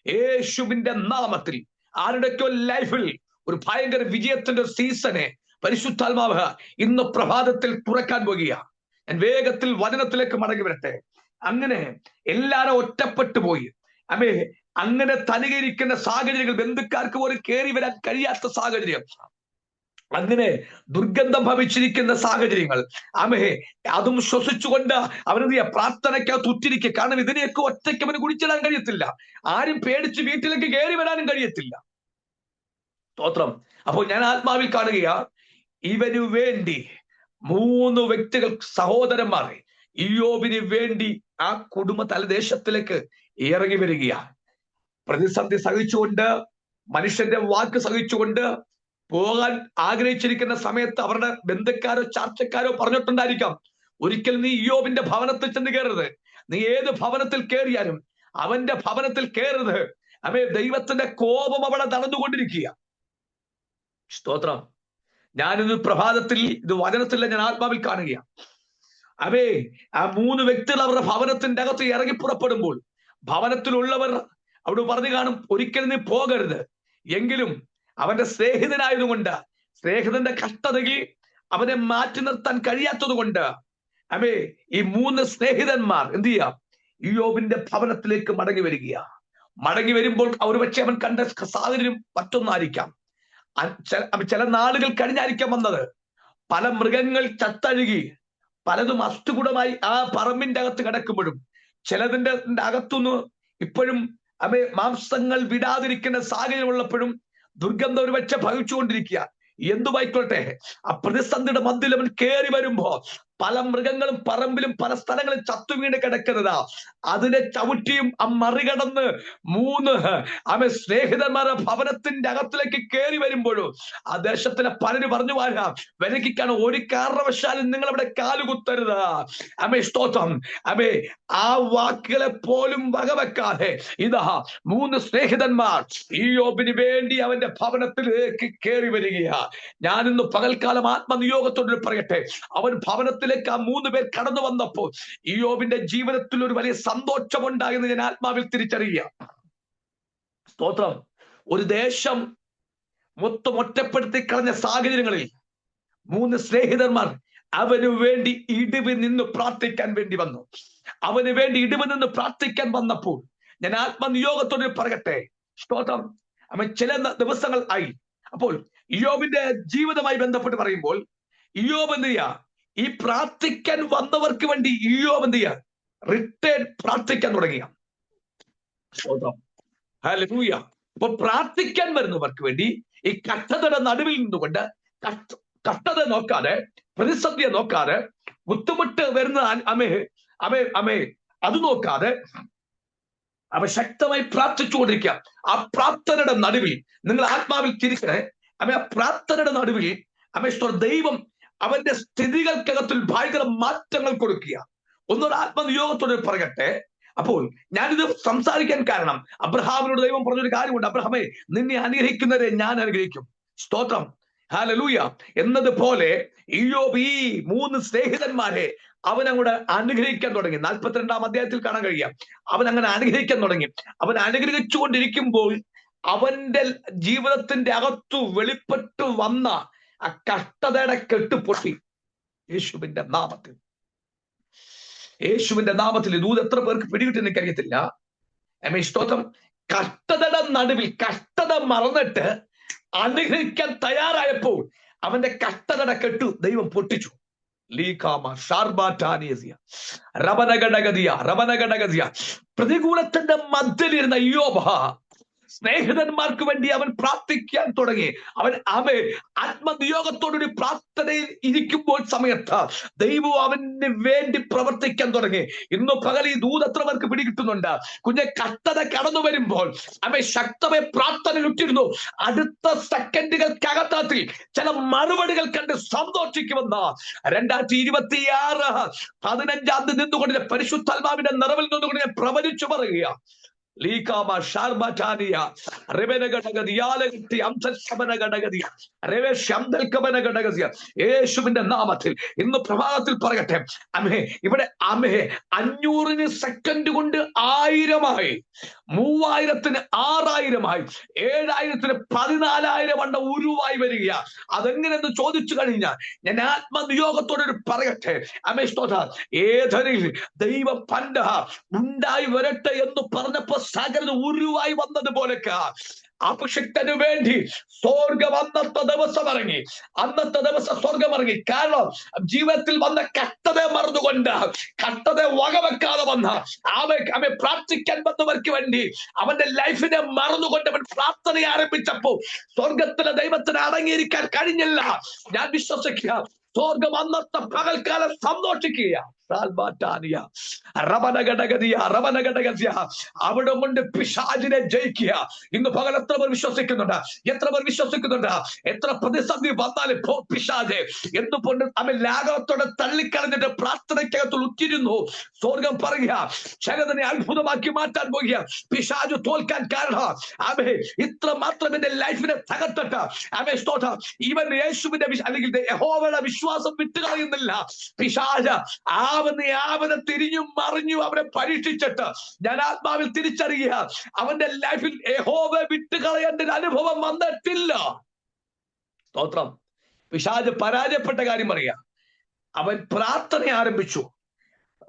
യേശുവിന്റെ നാമത്തിൽ ആരുടെയൊക്കെ ലൈഫിൽ ഒരു ഭയങ്കര വിജയത്തിന്റെ സീസനെ പരിശുദ്ധാത്മാവ് ഇന്ന് പ്രഭാതത്തിൽ തുറക്കാൻ പോകുക. ഞാൻ വേഗത്തിൽ വചനത്തിലേക്ക് മടങ്ങി വരട്ടെ. അങ്ങനെ എല്ലാരും ഒറ്റപ്പെട്ടു പോയി. അങ്ങനെ തനികരിക്കുന്ന സാഹചര്യങ്ങൾ, ബന്ധുക്കാർക്ക് പോലും കയറി വരാൻ കഴിയാത്ത സാഹചര്യം, അങ്ങനെ ദുർഗന്ധം ഭവിച്ചിരിക്കുന്ന സാഹചര്യങ്ങൾ, അതും ശ്വസിച്ചുകൊണ്ട് അവനെന്ത് ചെയ്യുക, പ്രാർത്ഥനയ്ക്കകത്ത് ഉറ്റിരിക്കുക. കാരണം ഇതിനെയൊക്കെ ഒറ്റയ്ക്ക് അവന് കുടിച്ചിടാൻ കഴിയത്തില്ല. ആരും പേടിച്ച് വീട്ടിലേക്ക് കയറി വരാനും കഴിയത്തില്ല. സ്തോത്രം. അപ്പോൾ ഞാൻ ആത്മാവിൽ കാണുകയാ, ഇവന് വേണ്ടി 3 വ്യക്തികൾ, സഹോദരന്മാർ ഇയ്യോബിന് വേണ്ടി ആ കുടുംബ തലദേശത്തിലേക്ക് ഇറങ്ങി വരികയാ. പ്രതിസന്ധി സഹിച്ചുകൊണ്ട്, മനുഷ്യന്റെ വാക്ക് സഹിച്ചുകൊണ്ട് പോകാൻ ആഗ്രഹിച്ചിരിക്കുന്ന സമയത്ത് അവരുടെ ബന്ധുക്കാരോ ചർച്ചക്കാരോ പറഞ്ഞിട്ടുണ്ടായിരിക്കാം, ഒരിക്കൽ നീ ഇയ്യോബിന്റെ ഭവനത്തിൽ ചെന്ന് കയറരുത്. നീ ഏത് ഭവനത്തിൽ കയറിയാലും അവന്റെ ഭവനത്തിൽ കയറരുത്. ദൈവത്തിന്റെ കോപം അവിടെ നടന്നുകൊണ്ടിരിക്കുക. സ്തോത്രം. ഞാനിത് പ്രഭാതത്തിൽ, ഇത് വചനത്തില്ല, ഞാൻ ആത്മാവിൽ കാണുകയാണ്. ആ 3 വ്യക്തികൾ അവരുടെ ഭവനത്തിന്റെ അകത്ത് ഇറങ്ങി പുറപ്പെടുമ്പോൾ ഭവനത്തിലുള്ളവർ അവിടെ പറഞ്ഞു കാണും, ഒരിക്കലും നീ പോകരുത്. എങ്കിലും അവന്റെ സ്നേഹിതനായതുകൊണ്ട്, സ്നേഹിതന്റെ കഷ്ടതയിൽ അവനെ മാറ്റി നിർത്താൻ കഴിയാത്തത് കൊണ്ട് ഈ 3 സ്നേഹിതന്മാർ എന്ത് ചെയ്യാം, ഇയ്യോബിന്റെ ഭവനത്തിലേക്ക് മടങ്ങി വരികയാ. മടങ്ങി വരുമ്പോൾ അവർ പക്ഷേ അവൻ കണ്ട സാഹചര്യം മറ്റൊന്നായിരിക്കാം. ചില നാളുകൾ കഴിഞ്ഞായിരിക്കാം വന്നത്. പല മൃഗങ്ങൾ ചത്തഴുകി പലതും അസ്ഥികൂടമായി ആ പറമ്പിന്റെ അകത്ത് കിടക്കുമ്പോഴും, ചിലതിന്റെ അകത്തുനിന്ന് ഇപ്പോഴും മാംസങ്ങൾ വിടാതിരിക്കുന്ന സാഹചര്യം ഉള്ളപ്പോഴും ദുർഗന്ധം ഒരു പക്ഷെ ഭവിച്ചുകൊണ്ടിരിക്കുക. എന്തുമായിക്കോട്ടെ, ആ പ്രതിസന്ധിയുടെ മധ്യത്തിൽ അവൻ കയറി വരുമ്പോ പല മൃഗങ്ങളും പറമ്പിലും പല സ്ഥലങ്ങളും ചത്തുവീണ് കിടക്കുന്നതാ. അതിനെ ചവിട്ടിയും മറികടന്ന് 3 സ്നേഹിതന്മാരുടെ ഭവനത്തിന്റെ അകത്തിലേക്ക് കയറി വരുമ്പോഴും ആ ദേശത്തിലെ പലരും പറഞ്ഞു വാരാം, വിലക്കിക്കാണ്, ഒരു കാരണവശാലും നിങ്ങൾ അവിടെ കാലുകുത്തരുത്. സ്തോത്രം. ആ വാക്കുകളെ പോലും വകവെക്കാതെ ഇതാ 3 സ്നേഹിതന്മാർ ഇയ്യോബിന് വേണ്ടി അവന്റെ ഭവനത്തിലേക്ക് കയറി വരികയാ. ഞാനിന്ന് പകൽക്കാലം ആത്മനിയോഗത്തോട് പറയട്ടെ, അവൻ ഭവനത്തിലേക്ക് ആ 3 പേർ കടന്നു വന്നപ്പോൾ ഇയ്യോബിന്റെ ജീവിതത്തിൽ ഒരു വലിയ സന്തോഷമുണ്ടായെന്ന് ഞാൻ ആത്മാവിൽ തിരിച്ചറിയുക. സ്തോത്രം. ഒരു ദേശം മൊത്തം ഒറ്റപ്പെടുത്തി കളഞ്ഞ സാഹചര്യങ്ങളിൽ 3 സ്നേഹിതന്മാർ അവന് വേണ്ടി ഇടിവ് നിന്ന് പ്രാർത്ഥിക്കാൻ വേണ്ടി വന്നു. അവന് വേണ്ടി ഇടിവ് നിന്ന് പ്രാർത്ഥിക്കാൻ വന്നപ്പോൾ ഞാൻ ആത്മനിയോഗത്തോട് പറയട്ടെ, സ്തോത്രം, ചില ദിവസങ്ങൾ ആയി. അപ്പോൾ ഇയ്യോബിന്റെ ജീവിതമായി ബന്ധപ്പെട്ട് പറയുമ്പോൾ ഇയ്യോബ് എന്ത് ചെയ്യാ, ഈ പ്രാർത്ഥിക്കാൻ വന്നവർക്ക് വേണ്ടി ഇയ്യോബ് എന്ത് ചെയ്യാ, റിട്ടേൺ പ്രാർത്ഥിക്കാൻ തുടങ്ങിയ. ഹല്ലേലൂയ. അപ്പൊ പ്രാർത്ഥിക്കാൻ വരുന്നവർക്ക് വേണ്ടി ഈ കഷ്ടതയുടെ നടുവിൽ നിന്നുകൊണ്ട്, കഷ്ടത നോക്കാതെ, പ്രതിസന്ധിയെ നോക്കാതെ, ബുദ്ധിമുട്ട് വരുന്ന അത് നോക്കാതെ അവ ശക്തമായി പ്രാർത്ഥിച്ചുകൊണ്ടിരിക്കുക. ആ പ്രാർത്ഥനയുടെ നടുവിൽ നിങ്ങൾ ആത്മാവിൽ തിരിക്കണേ. ആ പ്രാർത്ഥനയുടെ നടുവിൽ ദൈവം അവന്റെ സ്ഥിതികൾക്കകത്തിൽ ഭയങ്കര മാറ്റങ്ങൾ കൊടുക്കുക. ഒന്നൊരു ആത്മനിയോഗത്തോടെ പറയട്ടെ. അപ്പോൾ ഞാനിത് സംസാരിക്കാൻ കാരണം, അബ്രഹാമിനോട് ദൈവം പറഞ്ഞൊരു കാര്യമുണ്ട്. അബ്രഹാമേ, നിന്നെ അനുഗ്രഹിക്കുന്നവരെ ഞാൻ അനുഗ്രഹിക്കും. സ്തോത്രം, ഹല്ലേലൂയ. എന്നതുപോലെ ഇയ്യോബ് ഈ 3 സ്നേഹിതന്മാരെ അവൻ അങ്ങോട്ട് അനുഗ്രഹിക്കാൻ തുടങ്ങി. 42-ാം അധ്യായത്തിൽ കാണാൻ കഴിയാം. അവൻ അങ്ങനെ അനുഗ്രഹിക്കാൻ തുടങ്ങി. അവൻ അനുഗ്രഹിച്ചു കൊണ്ടിരിക്കുമ്പോൾ അവന്റെ ജീവിതത്തിന്റെ അകത്തു വെളിപ്പെട്ടു വന്ന ആ കഷ്ടതയുടെ കെട്ടുപൊട്ടി. യേശുവിന്റെ നാമത്തിൽ, യേശുവിന്റെ നാമത്തിൽ. ഇത് എത്ര പേർക്ക് പിടികിട്ടി എനിക്കറിയത്തില്ല. സ്തോത്രം. കഷ്ടതയുടെ നടുവിൽ കഷ്ടത മറന്നിട്ട് അനുഗ്രഹിക്കാൻ തയ്യാറായപ്പോൾ അവന്റെ കഷ്ടതയുടെ കെട്ടു ദൈവം പൊട്ടിച്ചു. പ്രതികൂലത്തിന്റെ മധ്യലിരുന്ന ഇയ്യോബ് സ്നേഹിതന്മാർക്ക് വേണ്ടി അവൻ പ്രാർത്ഥിക്കാൻ തുടങ്ങി. അവൻ ആത്മനിയോഗത്തോടുകൂടി പ്രാർത്ഥനയിൽ ഇരിക്കുമ്പോൾ സമയത്ത് ദൈവം അവന് വേണ്ടി പ്രവർത്തിക്കാൻ തുടങ്ങി. ഇന്ന് പകൽ ഈ എത്ര പേർക്ക് പിടികിട്ടുന്നുണ്ട്? കുഞ്ഞെ, കഷ്ടത കടന്നു വരുമ്പോൾ ശക്തമായ പ്രാർത്ഥനയിൽ ഇട്ടിരുന്നു. അടുത്ത സെക്കൻഡുകൾക്കകത്തിൽ ചില മറുപടികൾ കണ്ട് സന്തോഷിക്കുമെന്ന 2026 15-ാം തീയതി നിന്നുകൊണ്ട് പരിശുദ്ധാത്മാവിന്റെ നിറവിൽ നിന്നുകൊണ്ട് ഞാൻ പ്രവചിച്ചു പറയുക. യേശുവിന്റെ നാമത്തിൽ ഇന്ന് പ്രഭാതത്തിൽ പറയട്ടെ. ഇവിടെ 500 സെക്കൻഡ് കൊണ്ട് 1000-ആയി, 3000-ന് 6000-ആയി, 7000-ന് 14000 ഉരുവായി വരിക. അതെങ്ങനെയെന്ന് ചോദിച്ചു കഴിഞ്ഞാൽ ഞാൻ ആത്മനിയോഗത്തോടെ പറയട്ടെ. ഏതൊരിൽ ദൈവം പണ്ട് ഉണ്ടായി വരട്ടെ എന്ന് പറഞ്ഞപ്പോ സകല ഉരുവായി വന്നതുപോലൊക്കെ അഭിഷിക്തന് വേണ്ടി സ്വർഗം അന്നത്തെ ദിവസം ഇറങ്ങി. അന്നത്തെ ദിവസം സ്വർഗം ഇറങ്ങി. കാരണം ജീവിതത്തിൽ വന്ന കഷ്ടതയെ മറന്നുകൊണ്ട്, കഷ്ടതയെ വകവെക്കാതെ വന്ന അവൻ പ്രാർത്ഥിക്കാൻ വന്നവർക്ക് വേണ്ടി അവന്റെ ലൈഫിനെ മറന്നുകൊണ്ട് അവൻ പ്രാർത്ഥന ആരംഭിച്ചപ്പോൾ സ്വർഗത്തിലെ ദൈവത്തിന് അടങ്ങിയിരിക്കാൻ കഴിഞ്ഞില്ല. ഞാൻ വിശ്വസിക്കുക, സ്വർഗം അന്നത്തെ പകൽക്കാലം സന്തോഷിക്കുക. അവിടെ കൊണ്ട് പിശാചിനെ ജയിക്കുക. ഇന്ന് പകൽ എത്ര പേർ വിശ്വസിക്കുന്നുണ്ട്? എത്ര പേർ വിശ്വസിക്കുന്നുണ്ട്? എത്ര പ്രതിസന്ധി വന്നാലും പിശാചെ എന്തുകൊണ്ട് അവൻ ലാഘവത്തോടെ തള്ളിക്കളഞ്ഞിട്ട് പ്രാർത്ഥനയ്ക്കകത്ത് ഉറ്റിരുന്നു. സ്വർഗം പറയുക, ചിലതിനെ അത്ഭുതമാക്കി മാറ്റാൻ പോകുക. പിശാചു തോൽക്കാൻ കാരണം ഇത്ര മാത്രം എന്റെ ലൈഫിനെ തകർത്തിട്ട് ഇവൻ യേശുവിന്റെ അല്ലെങ്കിൽ യഹോവയുടെ വിശ്വാസം വിട്ടുകളയുന്നില്ല. പിശാച അവനെ തിരിഞ്ഞും മറിഞ്ഞു അവനെ പരീക്ഷിച്ചിട്ട് ഞാൻ ആത്മാവിൽ തിരിച്ചറിയുക, അവന്റെ ലൈഫിൽ യഹോവയെ വിട്ടുകളയേണ്ട അനുഭവം വന്നിട്ടില്ല. സ്തോത്രം. പിശാച് പരാജയപ്പെട്ട കാര്യം അറിയാം. അവൻ പ്രാർത്ഥന ആരംഭിച്ചു.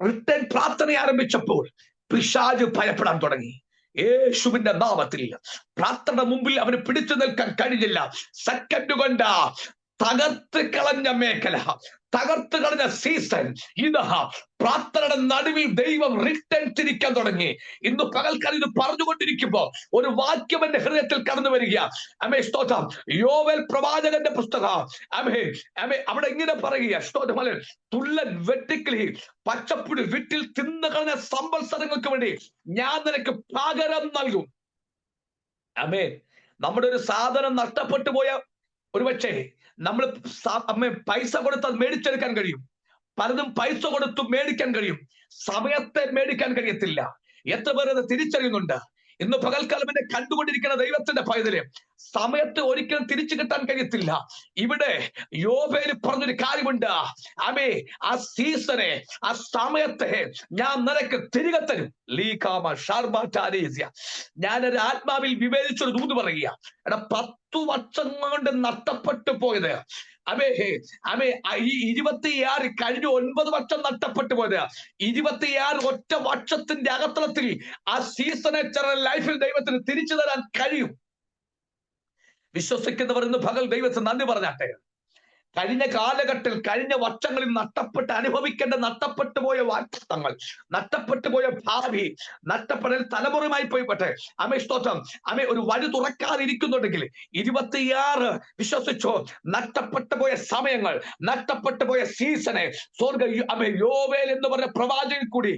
റിട്ടേൺ പ്രാർത്ഥന ആരംഭിച്ചപ്പോൾ പിശാച് ഭയപ്പെടാൻ തുടങ്ങി. യേശുവിന്റെ നാമത്തിൽ പ്രാർത്ഥന മുമ്പിൽ അവന് പിടിച്ചു നിൽക്കാൻ കഴിഞ്ഞില്ല. സെക്കൻഡ് കൊണ്ട് തകർത്ത് കളഞ്ഞ മേഖല, തകർത്ത് കളഞ്ഞ സീസൺ. ഇതാ പ്രാർത്ഥനയുടെ നടുവിൽ ദൈവം റിട്ടേൺ തിരിക്കാൻ തുടങ്ങി. ഇന്ന് പകൽക്കാലം ഇത് പറഞ്ഞുകൊണ്ടിരിക്കുമ്പോ ഒരു വാക്യം എന്റെ ഹൃദയത്തിൽ കടന്നു വരിക. സ്തോത്രം. യോവേൽ പ്രവാചകന്റെ പുസ്തകം അവിടെ ഇങ്ങനെ പറയുക, തുള്ളൻ വെട്ടിക്കിളി പച്ചപ്പുടി വീട്ടിൽ തിന്നു കളഞ്ഞ സംവത്സരങ്ങൾക്ക് വേണ്ടി ഞാൻ നിനക്ക് പകരം നൽകും. നമ്മുടെ ഒരു സാധനം നഷ്ടപ്പെട്ടു പോയ ഒരുപക്ഷെ നമ്മൾ പൈസ കൊടുത്ത് അത് മേടിച്ചെടുക്കാൻ കഴിയും. പലതും പൈസ കൊടുത്ത് മേടിക്കാൻ കഴിയും, സമയത്തെ മേടിക്കാൻ കഴിയത്തില്ല. എത്ര പേർ അത് തിരിച്ചറിയുന്നുണ്ട്? ഇന്ന് പകൽക്കാലം എന്നെ കണ്ടുകൊണ്ടിരിക്കുന്ന ദൈവത്തിന്റെ പൈതല്, സമയത്ത് ഒരിക്കലും തിരിച്ചു കിട്ടാൻ കഴിയത്തില്ല. ഇവിടെ യോബേൽ പറഞ്ഞൊരു കാര്യമുണ്ട്. ആ സീസണെ, ആ സമയത്തെ ഞാൻ നിനക്ക് തിരികെ തരും. ഞാനൊരു ആത്മാവിൽ വിവേചിച്ചൊരു ദൂത് പറയുക. 10 വർഷം കൊണ്ട് നഷ്ടപ്പെട്ടു പോയത് ഈ 26 കഴിഞ്ഞ 9 വർഷം നഷ്ടപ്പെട്ടു പോയത് 26 ഒറ്റ വർഷത്തിന്റെ അകത്തളത്തിൽ ആ സീസണെ ലൈഫിൽ ദൈവത്തിന് തിരിച്ചു തരാൻ കഴിയും. വിശ്വസിക്കുന്നവർ ഇന്ന് പകൽ ദൈവത്തിന് നന്ദി പറഞ്ഞാട്ടെ. കഴിഞ്ഞ കാലഘട്ടത്തിൽ, കഴിഞ്ഞ വർഷങ്ങളിൽ അനുഭവിക്കേണ്ട നഷ്ടപ്പെട്ടു പോയ വാഗ്ദത്തങ്ങൾ, നഷ്ടപ്പെട്ടു പോയ ഭാവി, നഷ്ടപ്പെടൽ തലമുറയുമായി പോയിട്ടെ സ്തോത്രം. ഒരു വഴി തുറക്കാതിരിക്കുന്നുണ്ടെങ്കിൽ 26 വിശ്വസിച്ചോ, നഷ്ടപ്പെട്ടു പോയ സമയങ്ങൾ, നഷ്ടപ്പെട്ടു പോയ സീസണെ സ്വർഗ യോവേൽ എന്ന് പറഞ്ഞ പ്രവാചകൻ കൂടി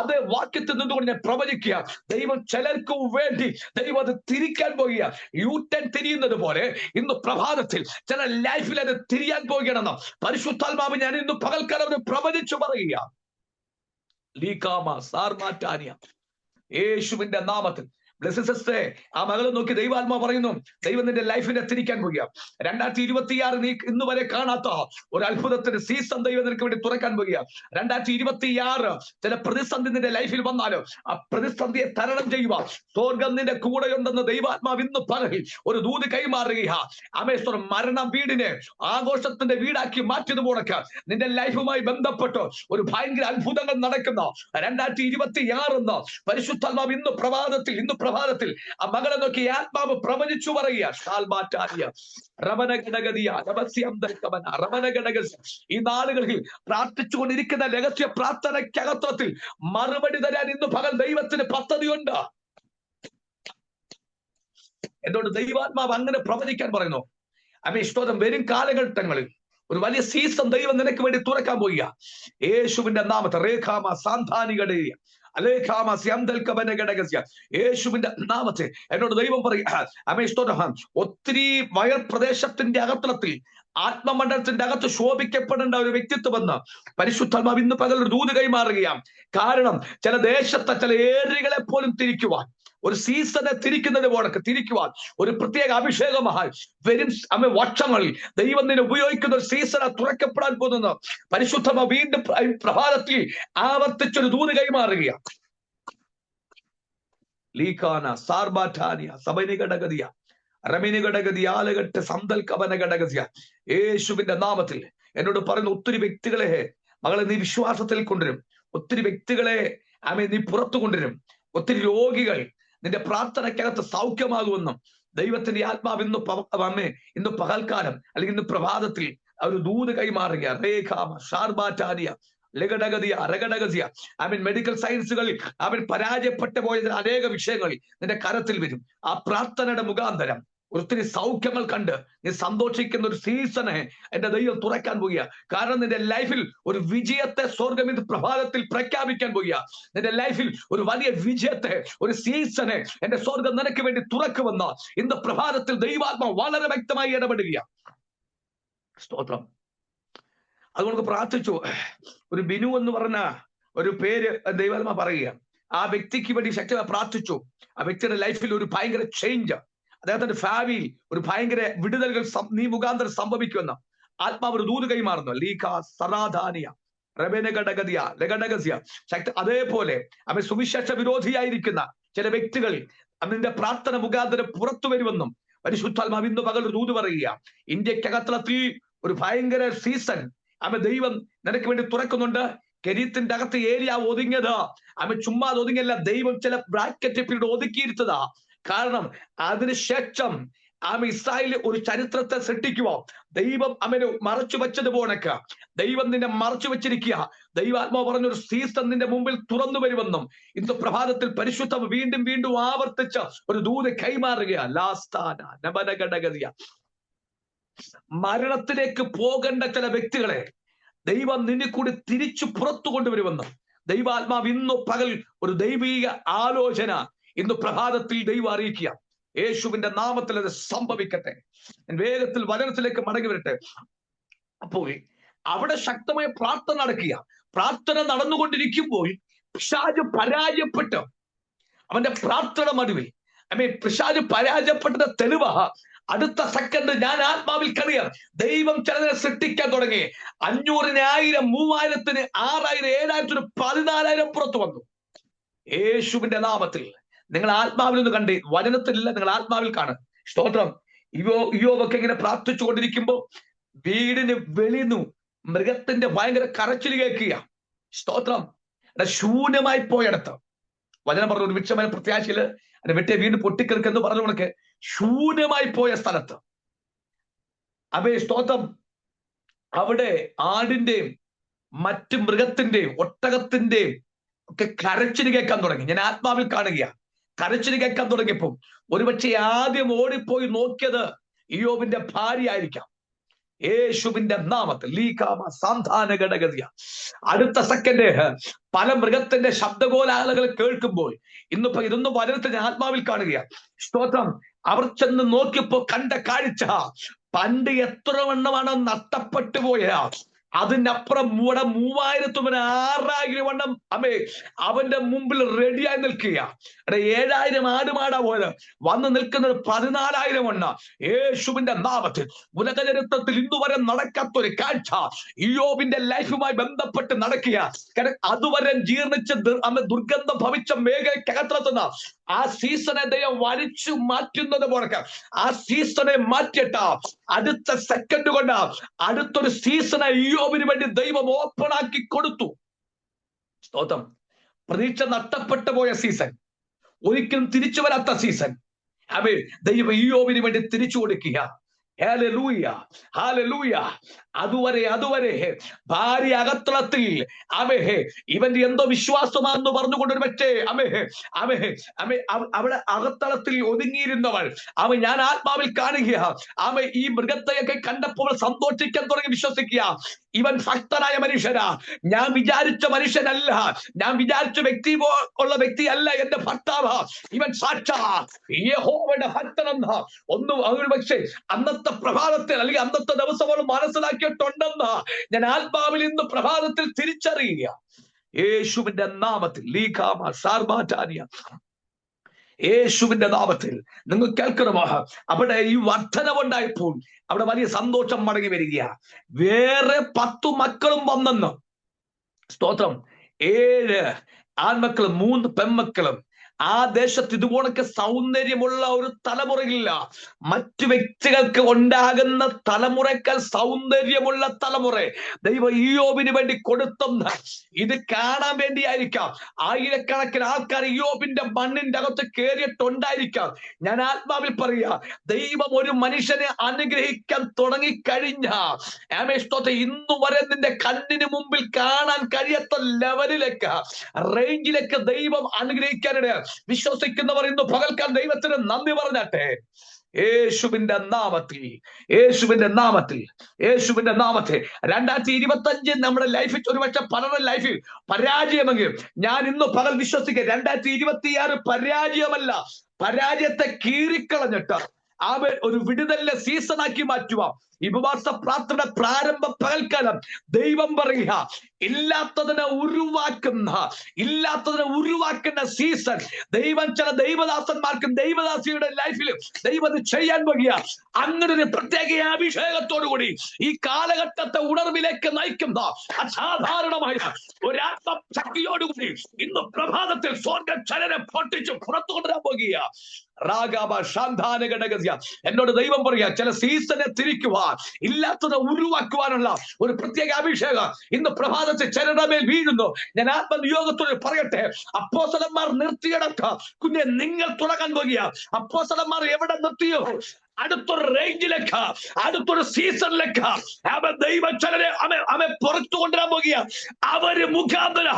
അത് വാക്യത്തിൽ നിന്നുകൊണ്ട് ഞാൻ പ്രവചിക്കുക. ദൈവം ചിലർക്ക് വേണ്ടി ദൈവം അത് തിരിക്കാൻ പോകുക. യൂട്ടൻ തിരിയുന്നത് പോലെ ഇന്ന് പ്രഭാതത്തിൽ ചില ലൈഫിൽ അത് അവന് തിരിയാൻ പോകുകയാണെന്ന് പരിശുദ്ധാത്മാവ് ഞാൻ ഇന്ന് പകൽക്കാലം അവന് പ്രവചിച്ചു പറയുക. ലീകാമ സാർമാറ്റാനിയ യേശുവിന്റെ നാമത്തിൽ. ബ്ലെസ്സിസ്റ്റേ, ആ മകളെ നോക്കി ദൈവാത്മാ പറയുന്നു, ദൈവം നിന്റെ ലൈഫിനെ തിരിക്കാൻ പോകുക. 2026 നീ ഇന്ന് വരെ കാണാത്ത ഒരു അത്ഭുതത്തിന്റെ സീസൺ ദൈവം നിനക്ക് വേണ്ടി തുറക്കാൻ പോകുക. 2026 ചില പ്രതിസന്ധി നിന്റെ ലൈഫിൽ വന്നാലും ആ പ്രതിസന്ധിയെ തരണം ചെയ്യുക. സ്വർഗം നിന്റെ കൂടെയുണ്ടെന്ന് ദൈവാത്മാവ് ഇന്ന് പകൽ ഒരു ദൂത് കൈമാറുക. അമേശ്വർ മരണം വീടിനെ ആഘോഷത്തിന്റെ വീടാക്കി മാറ്റിയത് പോണക്ക് നിന്റെ ലൈഫുമായി ബന്ധപ്പെട്ട് ഒരു ഭയങ്കര അത്ഭുതങ്ങൾ നടക്കുന്ന 2026 പരിശുദ്ധാത്മാവ് ഇന്ന് പ്രഭാതത്തിൽ ആ മകളെ നോക്കി ആത്മാവ് പ്രവചിച്ചു പറയുക. ഈ നാളുകളിൽ പ്രാർത്ഥിച്ചുകൊണ്ടിരിക്കുന്ന രഹസ്യ പ്രാർത്ഥനയ്ക്കകത്വത്തിൽ മറുപടി തരാൻ ഇന്ന് പകൽ ദൈവത്തിന് പദ്ധതിയുണ്ട്. എന്തുകൊണ്ട് ദൈവാത്മാവ് അങ്ങനെ പ്രവചിക്കാൻ പറയുന്നു? ഇഷ്ടം വരും കാലഘട്ടങ്ങളിൽ ഒരു വലിയ സീസൺ ദൈവം നിനക്ക് വേണ്ടി തുറക്കാൻ പോവുക. യേശുവിന്റെ നാമത്തെ രേഖാമ സാന്താനികടേ യേശുവിന്റെ നാമത്തെ എന്നോട് ദൈവം പറയുക. ഒത്തിരി വയർ പ്രദേശത്തിന്റെ അകത്തളത്തിൽ ആത്മമണ്ഡലത്തിന്റെ അകത്ത് ശോഭിക്കപ്പെടേണ്ട ഒരു വ്യക്തിത്വം എന്ന് പരിശുദ്ധാത്മാവ് ഇന്ന് പകൽ ഒരു ദൂത് കൈമാറുകയാണ്. കാരണം ചില ദേശത്തെ ചില ഏരിയകളെ പോലും തിരിക്കുവാൻ, ഒരു സീസണെ തിരിക്കുന്നത് പോലൊക്കെ തിരിക്കുവാൻ ഒരു പ്രത്യേക അഭിഷേകമായി വരും വർഷങ്ങളിൽ ദൈവം നിന്നെ ഉപയോഗിക്കുന്ന ഒരു സീസണെ തുറക്കപ്പെടാൻ പോകുന്ന പരിശുദ്ധമ വീണ്ടും പ്രഭാതത്തിൽ ആവർത്തിച്ചൊരു ദൂത് കൈമാറുക. ലീഖാന സാർബാഠാനിയ സബനികടഗതിയ റമിനികടഗതി ആലകട്ട് സന്തൽ കവനകടഗതിയ യേശുവിന്റെ നാമത്തിൽ എന്നോട് പറയുന്ന ഒത്തിരി വ്യക്തികളെ മകളെ നീ വിശ്വാസത്തിൽ കൊണ്ടുവരും. ഒത്തിരി വ്യക്തികളെ നീ പുറത്തു കൊണ്ടുവരും. ഒത്തിരി രോഗികൾ നിന്റെ പ്രാർത്ഥനയ്ക്കകത്ത് സൗഖ്യമാകുമെന്നും ദൈവത്തിന്റെ ആത്മാവ് ഇന്ന് പകൽക്കാലം അല്ലെങ്കിൽ ഇന്ന് പ്രഭാതത്തിൽ ഒരു ദൂത് കൈമാറുക. രേഖാമ ഷാർബാറ്റാനിയ ലഗഡഗതിയ രഗഡഗതിയ മെഡിക്കൽ സയൻസുകളിൽ പരാജയപ്പെട്ടു പോയ അനേക വിഷയങ്ങൾ നിന്റെ കരത്തിൽ വരും. ആ പ്രാർത്ഥനയുടെ മുഖാന്തരം ഒത്തിരി സൗഖ്യങ്ങൾ കണ്ട് നീ സന്തോഷിക്കുന്ന ഒരു സീസണെ എന്റെ ദൈവം തുറക്കാൻ പോവുക. കാരണം നിന്റെ ലൈഫിൽ ഒരു വിജയത്തെ സ്വർഗം ഇന്ന് പ്രഭാതത്തിൽ പ്രഖ്യാപിക്കാൻ പോവുക. നിന്റെ ലൈഫിൽ ഒരു വലിയ വിജയത്തെ, ഒരു സീസണെ എന്റെ സ്വർഗം നിനക്ക് വേണ്ടി തുറക്കുമെന്ന് ഇന്ന് പ്രഭാതത്തിൽ ദൈവാത്മാവ് വളരെ വ്യക്തമായി ഇടപെടുക. സ്തോത്രം. അതുകൊണ്ട് പ്രാർത്ഥിച്ചു. ഒരു ബിനു എന്ന് പറഞ്ഞ ഒരു പേര് ദൈവാത്മാ പറയുക. ആ വ്യക്തിക്ക് വേണ്ടി ശക്തമായി പ്രാർത്ഥിച്ചു. ആ വ്യക്തിയുടെ ലൈഫിൽ ഒരു ഭയങ്കര ചേഞ്ച്, അദ്ദേഹത്തിന്റെ ഭാവിയിൽ ഒരു ഭയങ്കര വിടുതലുകൾ നീ മുഖാന്തരം സംഭവിക്കുമെന്ന് ആത്മാവ് ഒരു ദൂത് കൈമാറുന്നു. ലീഖ സറാധാനിയ റബേനഗഡഗതിയ ലഗഡഗസിയ ശക്തി. അതേപോലെ സുവിശേഷ വിരോധിയായിരിക്കുന്ന ചില വ്യക്തികൾ അതിന്റെ പ്രാർത്ഥന മുഖാന്തരം പുറത്തു വരുമെന്നും പരിശുദ്ധാത്മാവ് ഇന്ന് പകൽ ഒരു ദൂത് പറയുക. ഇന്ത്യക്കകത്തളത്തിൽ ഒരു ഭയങ്കര സീസൺ ദൈവം നിനക്ക് വേണ്ടി തുറക്കുന്നുണ്ട്. കെരീത്തിന്റെ അകത്ത് ഏരിയ ഒതുങ്ങിയത് ചുമ്മാ ഒതുങ്ങിയല്ല, ദൈവം ചില ബ്രാക്കറ്റ് പീരീഡ് ഒതുക്കിയിരുത്തതാ. കാരണം അതിനുശേഷം ഇസ്രായേലിൽ ഒരു ചരിത്രത്തെ സൃഷ്ടിക്കുക. ദൈവം മറച്ചു വെച്ചതുപോലൊക്കെ ദൈവം നിന്നെ മറച്ചു വെച്ചിരിക്കുക. ദൈവാത്മാവ് പറഞ്ഞൊരു സീസൺ നിന്റെ മുമ്പിൽ തുറന്നു വരുമെന്നും ഇന്ന് പ്രഭാതത്തിൽ പരിശുദ്ധം വീണ്ടും വീണ്ടും ആവർത്തിച്ച ഒരു ദൂത് കൈമാറുക. ലാസ്ഥാന നബനഗഡഗതിയ മരണത്തിലേക്ക് പോകേണ്ട ചില വ്യക്തികളെ ദൈവം നിന്നെ കൂടി തിരിച്ചു പുറത്തു കൊണ്ടുവരുമെന്നും ദൈവാത്മാവ് ഇന്ന് പകൽ ഒരു ദൈവീക ആലോചന ഇന്ന് പ്രഭാതത്തിൽ ദൈവം അറിയിക്കുക. യേശുവിന്റെ നാമത്തിൽ അത് സംഭവിക്കട്ടെ. വേഗത്തിൽ വചനത്തിലേക്ക് മടങ്ങി വരട്ടെ. അപ്പോൾ അവിടെ ശക്തമായ പ്രാർത്ഥന നടക്കുക. പ്രാർത്ഥന നടന്നുകൊണ്ടിരിക്കുമ്പോൾ പിശാച് പരാജയപ്പെട്ട് അവന്റെ പ്രാർത്ഥന മടുവിൽ പിശാച് പരാജയപ്പെട്ട തെളിവ അടുത്ത സെക്കൻഡ് ഞാൻ ആത്മാവിൽ കറിയാം. ദൈവം ചിലതിനെ സൃഷ്ടിക്കാൻ തുടങ്ങി. 500, 1000, 3000, 6000, 7000, 14000 പുറത്തു വന്നു. യേശുവിന്റെ നാമത്തിൽ നിങ്ങൾ ആത്മാവിൽ ഒന്ന് കണ്ടേ, വചനത്തിലില്ല, നിങ്ങൾ ആത്മാവിൽ കാണും. സ്തോത്രം. ഇയ്യോബൊക്കെ ഇങ്ങനെ പ്രാർത്ഥിച്ചു കൊണ്ടിരിക്കുമ്പോ വീടിന് വെളിന്നു മൃഗത്തിന്റെ ഭയങ്കര കരച്ചിൽ കേൾക്കുക. സ്തോത്രം. ശൂന്യമായി പോയടത്ത് വചനം പറഞ്ഞു ഒരു വിക്ഷമന പ്രത്യാശയില് അതിന്റെ വെട്ടിയെ വീണ്ടും പൊട്ടിക്കെടുക്കെന്ന് പറഞ്ഞു കണക്ക് ശൂന്യമായി പോയ സ്ഥലത്ത് സ്തോത്രം അവിടെ ആടിന്റെയും മറ്റു മൃഗത്തിന്റെയും ഒട്ടകത്തിന്റെയും ഒക്കെ കരച്ചിൽ കേൾക്കാൻ തുടങ്ങി. ഞാൻ ആത്മാവിൽ കാണുക. കരച്ചിൽ കേൾക്കാൻ തുടങ്ങിയപ്പോ ഒരുപക്ഷെ ആദ്യം ഓടിപ്പോയി നോക്കിയത് ഇയ്യോബിന്റെ ഭാര്യ ആയിരിക്കാം. യേശുവിന്റെ നാമത്തിൽ ലീകാമ സാന്താനഗഡഗതിയ അടുത്ത സെക്കൻഡ് പല മൃഗത്തിന്റെ ശബ്ദകോലാഹലങ്ങൾ കേൾക്കുമ്പോൾ ഇതൊന്നും വചനത്തെ ആത്മാവിൽ കാണുക. സ്തോത്രം. അവർ ചെന്ന് നോക്കിയപ്പോ കണ്ട കാഴ്ച പണ്ട് എത്ര വണ്ണമാണ് നഷ്ടപ്പെട്ടു പോയ, അതിനപ്പുറം 3000 വണ്ണം അവന്റെ മുമ്പിൽ റെഡിയായി നിൽക്കുക. 7000 ആടുമാടാ പോലെ വന്ന് നിൽക്കുന്നത് 14,000 വണ്ണം. യേശുവിന്റെ നാമത്തിൽ ഉലക ചരിത്രത്തിൽ ഇന്നുവരെ നടക്കാത്തൊരു കാഴ്ച ഇയ്യോബിന്റെ ലൈഫുമായി ബന്ധപ്പെട്ട് നടക്കുക. അതുവരെ ജീർണിച്ച് ദുർഗന്ധം ഭവിച്ച മേഘക്കകത്തുന്ന ആ സീസണെ ദൈവം വലിച്ചു മാറ്റുന്നത് പോലെ ആ സീസണെ മാറ്റിയിട്ട് അടുത്ത സെക്കൻഡ് കൊണ്ട് അടുത്തൊരു സീസണെ ഇയ്യോബിന് വേണ്ടി ദൈവം ഓപ്പൺ ആക്കി കൊടുത്തു. സ്തോത്രം. പ്രതീക്ഷ നഷ്ടപ്പെട്ടു പോയ സീസൺ, ഒരിക്കലും തിരിച്ചു വരാത്ത സീസൺ, ദൈവം ഇയ്യോബിന് വേണ്ടി തിരിച്ചു കൊടുക്കുക. Hallelujah, hallelujah. അതുവരെ ഭാര്യ അകത്തളത്തിൽ ഇവന്റെ എന്തോ വിശ്വാസമാണെന്ന് പറഞ്ഞുകൊണ്ട് ഒരു പക്ഷേ അവിടെ അകത്തളത്തിൽ ഒതുങ്ങിയിരുന്നവൾ ഞാൻ ആത്മാവിൽ കാണുക. ഈ മൃഗത്തെയൊക്കെ കണ്ടപ്പോൾ സന്തോഷിക്കാൻ തുടങ്ങി, വിശ്വസിക്കുക. ഇവൻ ഭക്തനായ മനുഷ്യനാ, ഞാൻ വിചാരിച്ച മനുഷ്യനല്ല, ഞാൻ വിചാരിച്ച വ്യക്തിയല്ല എന്റെ ഭർത്താവ്. ഇവൻ സാക്ഷാൽ യഹോവയുടെ ഭക്തനെന്ന് ഒരു പക്ഷേ അന്നത്തെ പ്രഭാതത്തിൽ അല്ലെങ്കിൽ അന്നത്തെ ദിവസം അവൾ മനസ്സിലാക്കിയിട്ടുണ്ടെന്ന് ഞാൻ ആത്മാവിൽ ഇന്ന് പ്രഭാതത്തിൽ തിരിച്ചറിയുക. യേശുവിന്റെ നാമത്തിൽ യേശുവിന്റെ നാമത്തിൽ നിങ്ങൾ കേൾക്കണമോ? അവിടെ ഈ വർധനവുണ്ടായപ്പോൾ അവിടെ വലിയ സന്തോഷം മടങ്ങി വരിക. വേറെ 10 മക്കളും വന്നെന്ന്. സ്തോത്രം. 7 ആൺമക്കളും 3 പെൺമക്കളും. ആ ദേശത്ത് ഇതുപോലൊക്കെ സൗന്ദര്യമുള്ള ഒരു തലമുറയില്ല. മറ്റു വ്യക്തികൾക്ക് ഉണ്ടാകുന്ന തലമുറയ്ക്കാൾ സൗന്ദര്യമുള്ള തലമുറ ദൈവം ഇയ്യോബിന് വേണ്ടി കൊടുത്തെന്ന് ഇത് കാണാൻ വേണ്ടിയായിരിക്കാം. ആയിരക്കണക്കിന് ആൾക്കാർ ഇയ്യോബിന്റെ മണ്ണിന്റെ അകത്ത് കയറിയിട്ടുണ്ടായിരിക്കാം. ഞാൻ ആത്മാവിൽ പറയുക, ദൈവം ഒരു മനുഷ്യനെ അനുഗ്രഹിക്കാൻ തുടങ്ങിക്കഴിഞ്ഞ ഇന്നു വരെ നിന്റെ കണ്ണിന് മുമ്പിൽ കാണാൻ കഴിയാത്ത ലെവലിലേക്ക്, റേഞ്ചിലേക്ക് ദൈവം അനുഗ്രഹിക്കാനിടയാണ്. വിശ്വസിക്കുന്നവർ ഇന്ന് പകൽക്കാൻ ദൈവത്തിന് നന്ദി പറഞ്ഞാട്ടെ. യേശുവിന്റെ നാമത്തിൽ, യേശുവിന്റെ നാമത്തിൽ, യേശുവിന്റെ നാമത്തിൽ. 2025 നമ്മുടെ ലൈഫിൽ ഒരുപക്ഷെ പലരുടെ ലൈഫിൽ പരാജയമെങ്കിൽ ഞാൻ ഇന്ന് പകൽ വിശ്വസിക്കുക, 2026 പരാജയമല്ല, പരാജയത്തെ കീറിക്കളഞ്ഞിട്ട് അവൻ ഒരു വിടുതലിന്റെ സീസണാക്കി മാറ്റുക. ഉപവാസ പ്രാർത്ഥന പ്രാരംഭ പകൽക്കാലം ദൈവം പറയുക, ഇല്ലാത്തതിനെ ഉരുവാക്കുന്ന സീസൺ ദൈവം ചില ദൈവദാസന്മാർക്കും ദൈവദാസിയുടെ ലൈഫിൽ ദൈവം ചെയ്യാൻ പോകുക. അങ്ങനെ ഒരു പ്രത്യേക അഭിഷേകത്തോടുകൂടി ഈ കാലഘട്ടത്തെ ഉണർവിലേക്ക് നയിക്കുന്ന അസാധാരണമായ ഒരാത്മശക്തിയോടുകൂടി ഇന്ന് പ്രഭാതത്തിൽ സ്വർഗ്ഗം ചിലരെ പൊട്ടിച്ച് പുറത്തു കൊണ്ടുവരാൻ പോകുക. എന്നോട് ദൈവം പറയുക, ചില സീസണെ തിരിക്കുവാൻ, ഇല്ലാത്തത് ഉരുവാക്കുവാനുള്ള ഒരു പ്രത്യേക അഭിഷേകം ഇന്ന് പ്രഭാതത്തിൽ ചിലരുടെ മേൽ വീഴുന്നു. ഞാൻ ആത്മനിയോഗത്തോട് പറയട്ടെ, അപ്പോസ്തലന്മാർ നിർത്തിയിടത്ത് കുഞ്ഞെ നിങ്ങൾ തുടങ്ങാൻ പോകുക. അപ്പോസ്തലന്മാർ എവിടെ നിർത്തിയോ അടുത്തൊരു റേഞ്ചിലേക്ക്, അടുത്തൊരു സീസണിലേക്ക് ദൈവം ചിലരെ പുറത്തു കൊണ്ടുവരാൻ പോകുക. അവര് മുഖാന്തര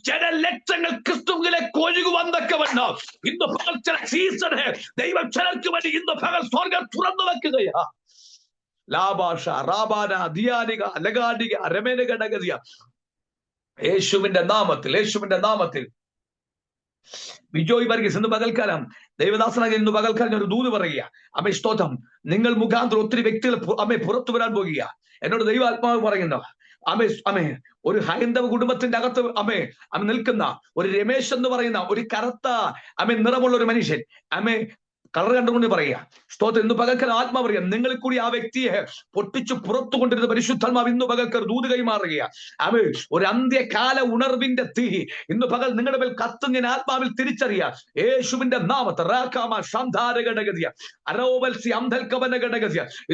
ജനലക്ഷങ്ങൾ ക്രിസ്തുവിലേക്ക് ഒഴുകുവന്നൊക്കെവണ്ണം ഇന്ന് പകൽ ചില സീസണ് ദൈവം ചിലർക്ക് വേണ്ടി ഇന്ന് പകൽ സ്വർഗ്ഗം തുറന്നു വെക്കുകയാ. ലാഭാഷ റാബാന ദിയാനിക ലഗാഡിക രമേനഗടഗതിയ. യേശുവിന്റെ നാമത്തിൽ, യേശുവിന്റെ നാമത്തിൽ. ബിജോയ് വർഗീസ് ഇന്ന് പകൽക്കാലം ദൈവദാസനായി ഇന്ന് പകൽക്കാലം ഒരു ദൂത് പറയുക. സ്തോത്രം. നിങ്ങൾ മുഖാന്തരം ഒത്തിരി വ്യക്തികൾ പുറത്തു വരാൻ പോകുക. എന്നോട് ദൈവാത്മാവ് പറയുന്നു, ഒരു ഹൈന്ദവ കുടുംബത്തിന്റെ അകത്ത് നിൽക്കുന്ന ഒരു രമേശ് എന്ന് പറയുന്ന ഒരു കറുത്ത നിറമുള്ള ഒരു മനുഷ്യൻ കളർ കണ്ടുകൊണ്ട് പറയുക. സ്തോത്രം. ഇന്ന് പകൽക്കൽ ആത്മാ പറയാം, നിങ്ങൾ കൂടി ആ വ്യക്തിയെ പൊട്ടിച്ചു പുറത്തു കൊണ്ടിരുന്ന പരിശുദ്ധാത്മാവ് ഇന്ന് പകൽക്കൽ ദൂത് കൈമാറുക. ഒരു അന്ത്യകാല ഉണർവിന്റെ തീ ഇന്ന് പകൽ നിങ്ങളുടെ മേൽ കത്തുന്ന ഞാൻ ആത്മാവിൽ തിരിച്ചറിയാം. യേശുവിന്റെ നാമത്തെ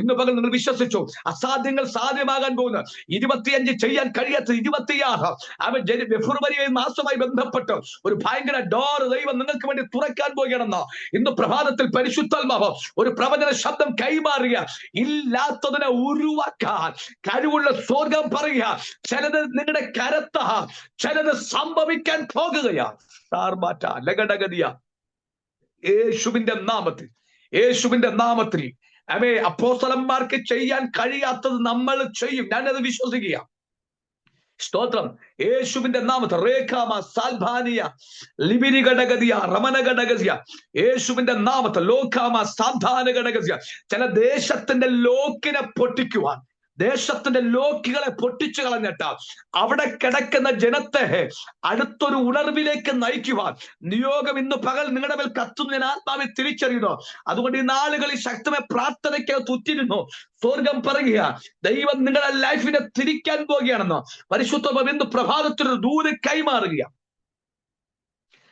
ഇന്ന് പകൽ നിങ്ങൾ വിശ്വസിച്ചു. അസാധ്യങ്ങൾ സാധ്യമാകാൻ പോകുന്ന 25 ചെയ്യാൻ കഴിയാത്ത 26 ഫെബ്രുവരി മാസവുമായി ബന്ധപ്പെട്ട് ഒരു ഭയങ്കര ഡോർ ദൈവം നിങ്ങൾക്ക് വേണ്ടി തുറക്കാൻ പോകുകയാണെന്ന് ഇന്ന് പ്രഭാതത്തിൽ പരിശുദ്ധാത്മാവ് ഒരു പ്രവചന ശബ്ദം കൈമാറുക. ഇല്ലാത്തതിനെ ഉരുവാക്കാൻ കഴിവുള്ള സ്വർഗ്ഗം പറയുക. ചിലത് നിങ്ങളുടെ കരത്ത, ചിലത് സംഭവിക്കാൻ പോകുകയാ. യേശുവിന്റെ നാമത്തിൽ, യേശുവിന്റെ നാമത്തിൽ അപ്പോസ്തലന്മാർക്ക് ചെയ്യാൻ കഴിയാത്തത് നമ്മൾ ചെയ്യും. ഞാനത് വിശ്വസിക്കുക. സ്തോത്രം. യേശുവിന്റെ നാമത്തിൽ റേഖാമ സാൽഭാനിയ ലിബിനി ഘടകതിയ റമന ഘടകസിയ യേശുവിന്റെ നാമത്തിൽ ലോകാമ സാധാന ഘടകസിയ ചില ദേശത്തിന്റെ ലോക്കിനെ പൊട്ടിക്കുവാൻ, ദേശത്തിന്റെ ലോക്കികളെ പൊട്ടിച്ചു കളഞ്ഞിട്ട് അവിടെ കിടക്കുന്ന ജനത്തെ അടുത്തൊരു ഉണർവിലേക്ക് നയിക്കുവാൻ നിയോഗം ഇന്ന് പകൽ നിങ്ങളുടെ മേൽ കത്തുന്നു. ഞാൻ ആത്മാവിൽ തിരിച്ചറിയുന്നു. അതുകൊണ്ട് ഈ നാളുകളിൽ ശക്തമായ പ്രാർത്ഥനയ്ക്ക് തുറ്റിരുന്നു. സ്വർഗം പറയുക, ദൈവം നിങ്ങളുടെ ലൈഫിനെ തിരിക്കാൻ പോവുകയാണെന്ന്. പരിശുദ്ധ ഇന്ന് പ്രഭാതത്തിലൊരു ദൂത് കൈമാറുക.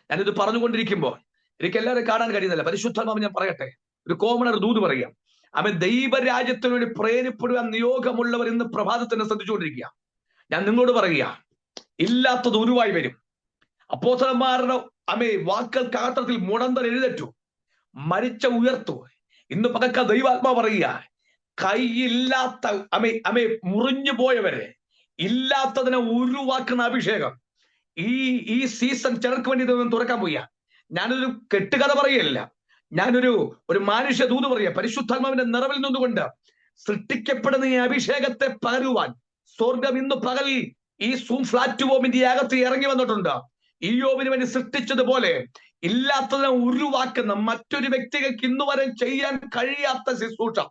ഞാനിത് പറഞ്ഞുകൊണ്ടിരിക്കുമ്പോൾ എനിക്ക് എല്ലാവരും കാണാൻ കഴിയുന്നില്ല. പരിശുദ്ധമാവ് ഞാൻ പറയട്ടെ, ഒരു കോമണർ ദൂത് പറയുക. അവൻ ദൈവരാജ്യത്തിന് വേണ്ടി പ്രേരിപ്പെടുവാൻ നിയോഗമുള്ളവർ ഇന്ന് പ്രഭാതത്തിനെ ശ്രദ്ധിച്ചുകൊണ്ടിരിക്കുക. ഞാൻ നിങ്ങളോട് പറയുക, ഇല്ലാത്തത് ഉരുവായി വരും. അപ്പോസ്തലന്മാരുടെ വാക്കുകൾക്കകത്തത്തിൽ മുടന്തൽ എഴുന്നേറ്റു, മരിച്ച ഉയർത്തു. ഇന്ന് പകക്ക ദൈവാത്മാ പറയുക, കൈയില്ലാത്ത മുറിഞ്ഞു പോയവരെ ഇല്ലാത്തതിനെ ഉരുവാക്കുന്ന അഭിഷേകം ഈ സീസൺ ചിലർക്ക് വേണ്ടി തുറക്കാൻ പോയ. ഞാനൊരു കെട്ടുകഥ പറയല്ല, ഞാനൊരു മനുഷ്യ ദൂത് പറയാ. പരിശുദ്ധാത്മാവിന്റെ നിറവിൽ നിന്നുകൊണ്ട് സൃഷ്ടിക്കപ്പെടുന്ന ഈ അഭിഷേകത്തെ പകരുവാൻ സ്വർഗം ഇന്ന് പകൽ ഈ സൂം പ്ലാറ്റ്ഫോമിന്റെ അകത്ത് ഇറങ്ങി വന്നിട്ടുണ്ട്. ഇയ്യോബിന് വേണ്ടി സൃഷ്ടിച്ചതുപോലെ ഇല്ലാത്തതിനെ ഉരുവാക്കുന്ന മറ്റൊരു വ്യക്തികൾക്ക് ഇന്ന് വരെ ചെയ്യാൻ കഴിയാത്ത ശുശ്രൂഷ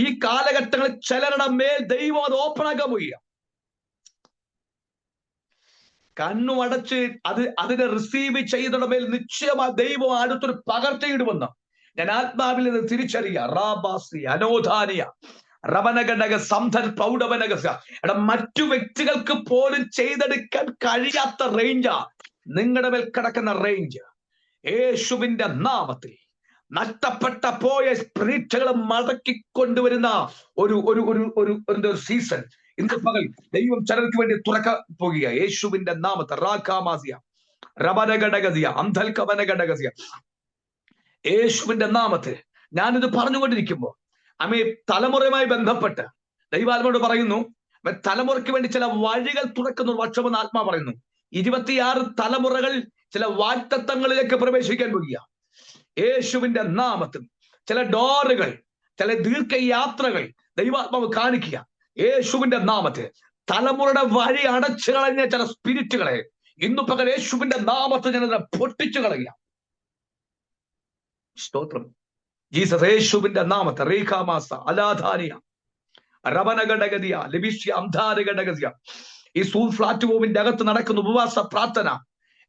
ഈ കാലഘട്ടങ്ങളിൽ ചിലരുടെ മേൽ ദൈവം അത് ഓപ്പണാക്കാൻ പോവുക. കണ്ണു അടച്ച് അതിനെ റിസീവ് ചെയ്തയുടെ മേൽ നിശ്ചയമായി ദൈവം അടുത്തൊരു പകർച്ചയിടുമെന്ന് ഞാൻ ആത്മാവിൽ നിന്ന് തിരിച്ചറിയുക. റാബാസി അനോധാനിയ റവനഘടക സംധൻ പ്രൗഢവനകസ മറ്റു വ്യക്തികൾക്ക് പോലും ചെയ്തെടുക്കാൻ കഴിയാത്ത റേഞ്ചാ നിങ്ങളുടെ മേൽ കിടക്കുന്ന റേഞ്ച്. യേശുവിന്റെ നാമത്തിൽ നഷ്ടപ്പെട്ട പോയ സ്പിരിറ്റുകളെ മടക്കിക്കൊണ്ടുവരുന്ന ഒരു സീസൺ ഇന്ന് പകൽ ദൈവം ചിലർക്ക് വേണ്ടി തുറക്കാൻ പോകുക. യേശുവിന്റെ നാമത്തെ റാഖാമാസിയ റബനഘടകസിയ അന്ധൽക്കവനഘടകസിയ യേശുവിന്റെ നാമത്തിൽ ഞാനിത് പറഞ്ഞുകൊണ്ടിരിക്കുമ്പോ തലമുറയുമായി ബന്ധപ്പെട്ട് ദൈവാത്മാവോട് പറയുന്നു, തലമുറയ്ക്ക് വേണ്ടി ചില വഴികൾ തുറക്കുന്ന ഒരു വർഷമെന്ന് ആത്മാ പറയുന്നു. 26 തലമുറകൾ ചില വാഗ്ദത്തങ്ങളിലേക്ക് പ്രവേശിക്കാൻ പോകുക. യേശുവിന്റെ നാമത്തിൽ ചില ഡോറുകൾ, ചില ദീർഘയാത്രകൾ ദൈവാത്മാവ് കാണിക്കുക. യേശുവിന്റെ നാമത്തിൽ തലമുറയുടെ വഴി അടച്ചു കളഞ്ഞ ചില സ്പിരിറ്റുകളെ ഇന്നു പകൽ യേശുവിന്റെ നാമത്തിൽ ഞാൻ പൊട്ടിച്ചു കളയുക. സ്തോത്രം ജീസസ്. യേശുവിന്റെ നാമത്തെ റീഖാമാസ അലാധാനിയ റവനഘടകതിയ ലഭിഷ്യ അംധാരഘടകതിയ ഈ സൂം പ്ലാറ്റ്ഫോമിന്റെ അകത്ത് നടക്കുന്ന ഉപവാസ പ്രാർത്ഥന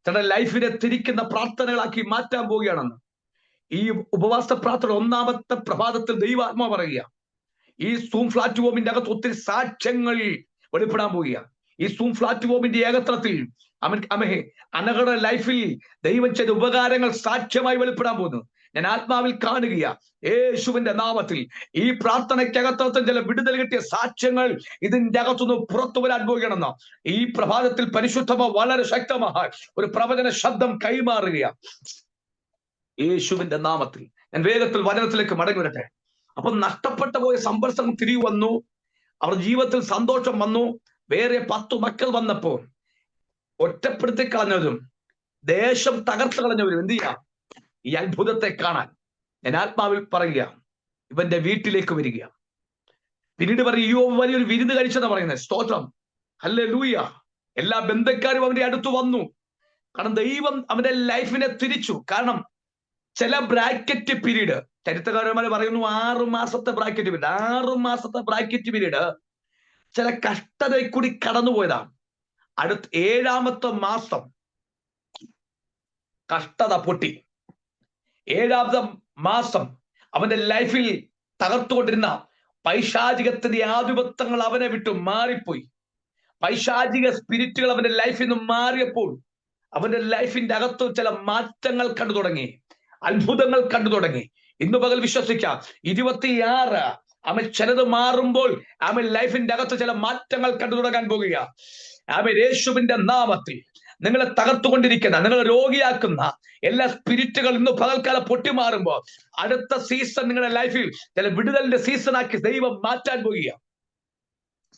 ചില ലൈഫിനെ തിരിക്കുന്ന പ്രാർത്ഥനകളാക്കി മാറ്റാൻ പോവുകയാണെന്ന്. ഈ ഉപവാസ പ്രാർത്ഥന ഒന്നാമത്തെ പ്രഭാതത്തിൽ ദൈവാത്മാ പറയുക. ഈ സൂം പ്ലാറ്റ്ഫോമിന്റെ അകത്ത് ഒത്തിരി സാക്ഷ്യങ്ങൾ വെളിപ്പെടാൻ പോവുക. ഈ സൂം പ്ലാറ്റ്ഫോമിന്റെ ഏകത്രത്തിൽ അനകളുടെ ലൈഫിൽ ദൈവം ചെയ്ത ഉപകാരങ്ങൾ സാക്ഷ്യമായി വെളിപ്പെടാൻ പോകുന്നു. ഞാൻ ആത്മാവിൽ കാണുക. യേശുവിന്റെ നാമത്തിൽ ഈ പ്രാർത്ഥനയ്ക്കകത്ത് ചില വിടുതൽ കിട്ടിയ സാക്ഷ്യങ്ങൾ ഇതിന്റെ അകത്തുനിന്ന് പുറത്തു വരാൻ പോവുകയാണെന്ന് ഈ പ്രഭാതത്തിൽ പരിശുദ്ധമ വളരെ ശക്തമായ ഒരു പ്രവചന ശബ്ദം കൈമാറുക. യേശുവിന്റെ നാമത്തിൽ ഞാൻ വേഗത്തിൽ വചനത്തിലേക്ക് മടങ്ങി വരട്ടെ. അപ്പൊ നഷ്ടപ്പെട്ടു പോയ സമ്പർശം തിരികെ വന്നു, അവർ ജീവിതത്തിൽ സന്തോഷം വന്നു. വേറെ 10 മക്കൾ വന്നപ്പോ ഒറ്റപ്പെടുത്തി കളഞ്ഞവരും ദേശം തകർത്ത് കളഞ്ഞവരും എന്ത് ചെയ്യാം? ഈ അത്ഭുതത്തെ കാണാൻ ഞാൻ ആത്മാവിൽ പറയുക, ഇവന്റെ വീട്ടിലേക്ക് വരിക. പിന്നീട് പറയും വലിയൊരു വിരുന്ന് കഴിച്ചെന്ന് പറയുന്നത്. സ്തോത്രം, ഹല്ലേലൂയ. എല്ലാ ബന്ധക്കാരും അവന്റെ അടുത്ത് വന്നു. കാരണം ദൈവം അവന്റെ ലൈഫിനെ തിരിച്ചു. കാരണം ചില ബ്രാക്കറ്റ് പീരീഡ് ചരിത്രകാരന്മാർ പറയുന്നു 6 മാസത്തെ ബ്രാക്കറ്റ് പീരീഡ്. 6 മാസത്തെ ബ്രാക്കറ്റ് പീരീഡ് ചില കഷ്ടതയിൽ കൂടി കടന്നുപോയതാണ്. അടുത്ത 7ാമത്തെ മാസം കഷ്ടത പൊട്ടി. 7ാമത്തെ മാസം അവന്റെ ലൈഫിൽ തകർത്തുകൊണ്ടിരുന്ന പൈശാചികത്തിന്റെ ആധിപത്യങ്ങൾ അവനെ വിട്ടു മാറിപ്പോയി. പൈശാചിക സ്പിരിറ്റുകൾ അവന്റെ ലൈഫിൽ നിന്ന് മാറിയപ്പോൾ അവന്റെ ലൈഫിന്റെ അകത്ത് ചില മാറ്റങ്ങൾ കണ്ടു തുടങ്ങി, അത്ഭുതങ്ങൾ കണ്ടു തുടങ്ങി. ഇന്ന് പകൽ വിശ്വസിക്കാം, 26 ചിലത് മാറുമ്പോൾ ലൈഫിന്റെ അകത്ത് ചില മാറ്റങ്ങൾ കണ്ടു തുടങ്ങാൻ പോകുക. യേശുവിന്റെ നാമത്തിൽ നിങ്ങളെ തകർത്തുകൊണ്ടിരിക്കുന്ന, നിങ്ങളെ രോഗിയാക്കുന്ന എല്ലാ സ്പിരിറ്റുകൾ ഇന്ന് പകൽക്കാലം പൊട്ടിമാറുമ്പോൾ അടുത്ത സീസൺ നിങ്ങളുടെ ലൈഫിൽ ചില വിടുതലിന്റെ സീസണാക്കി ദൈവം മാറ്റാൻ പോകുക.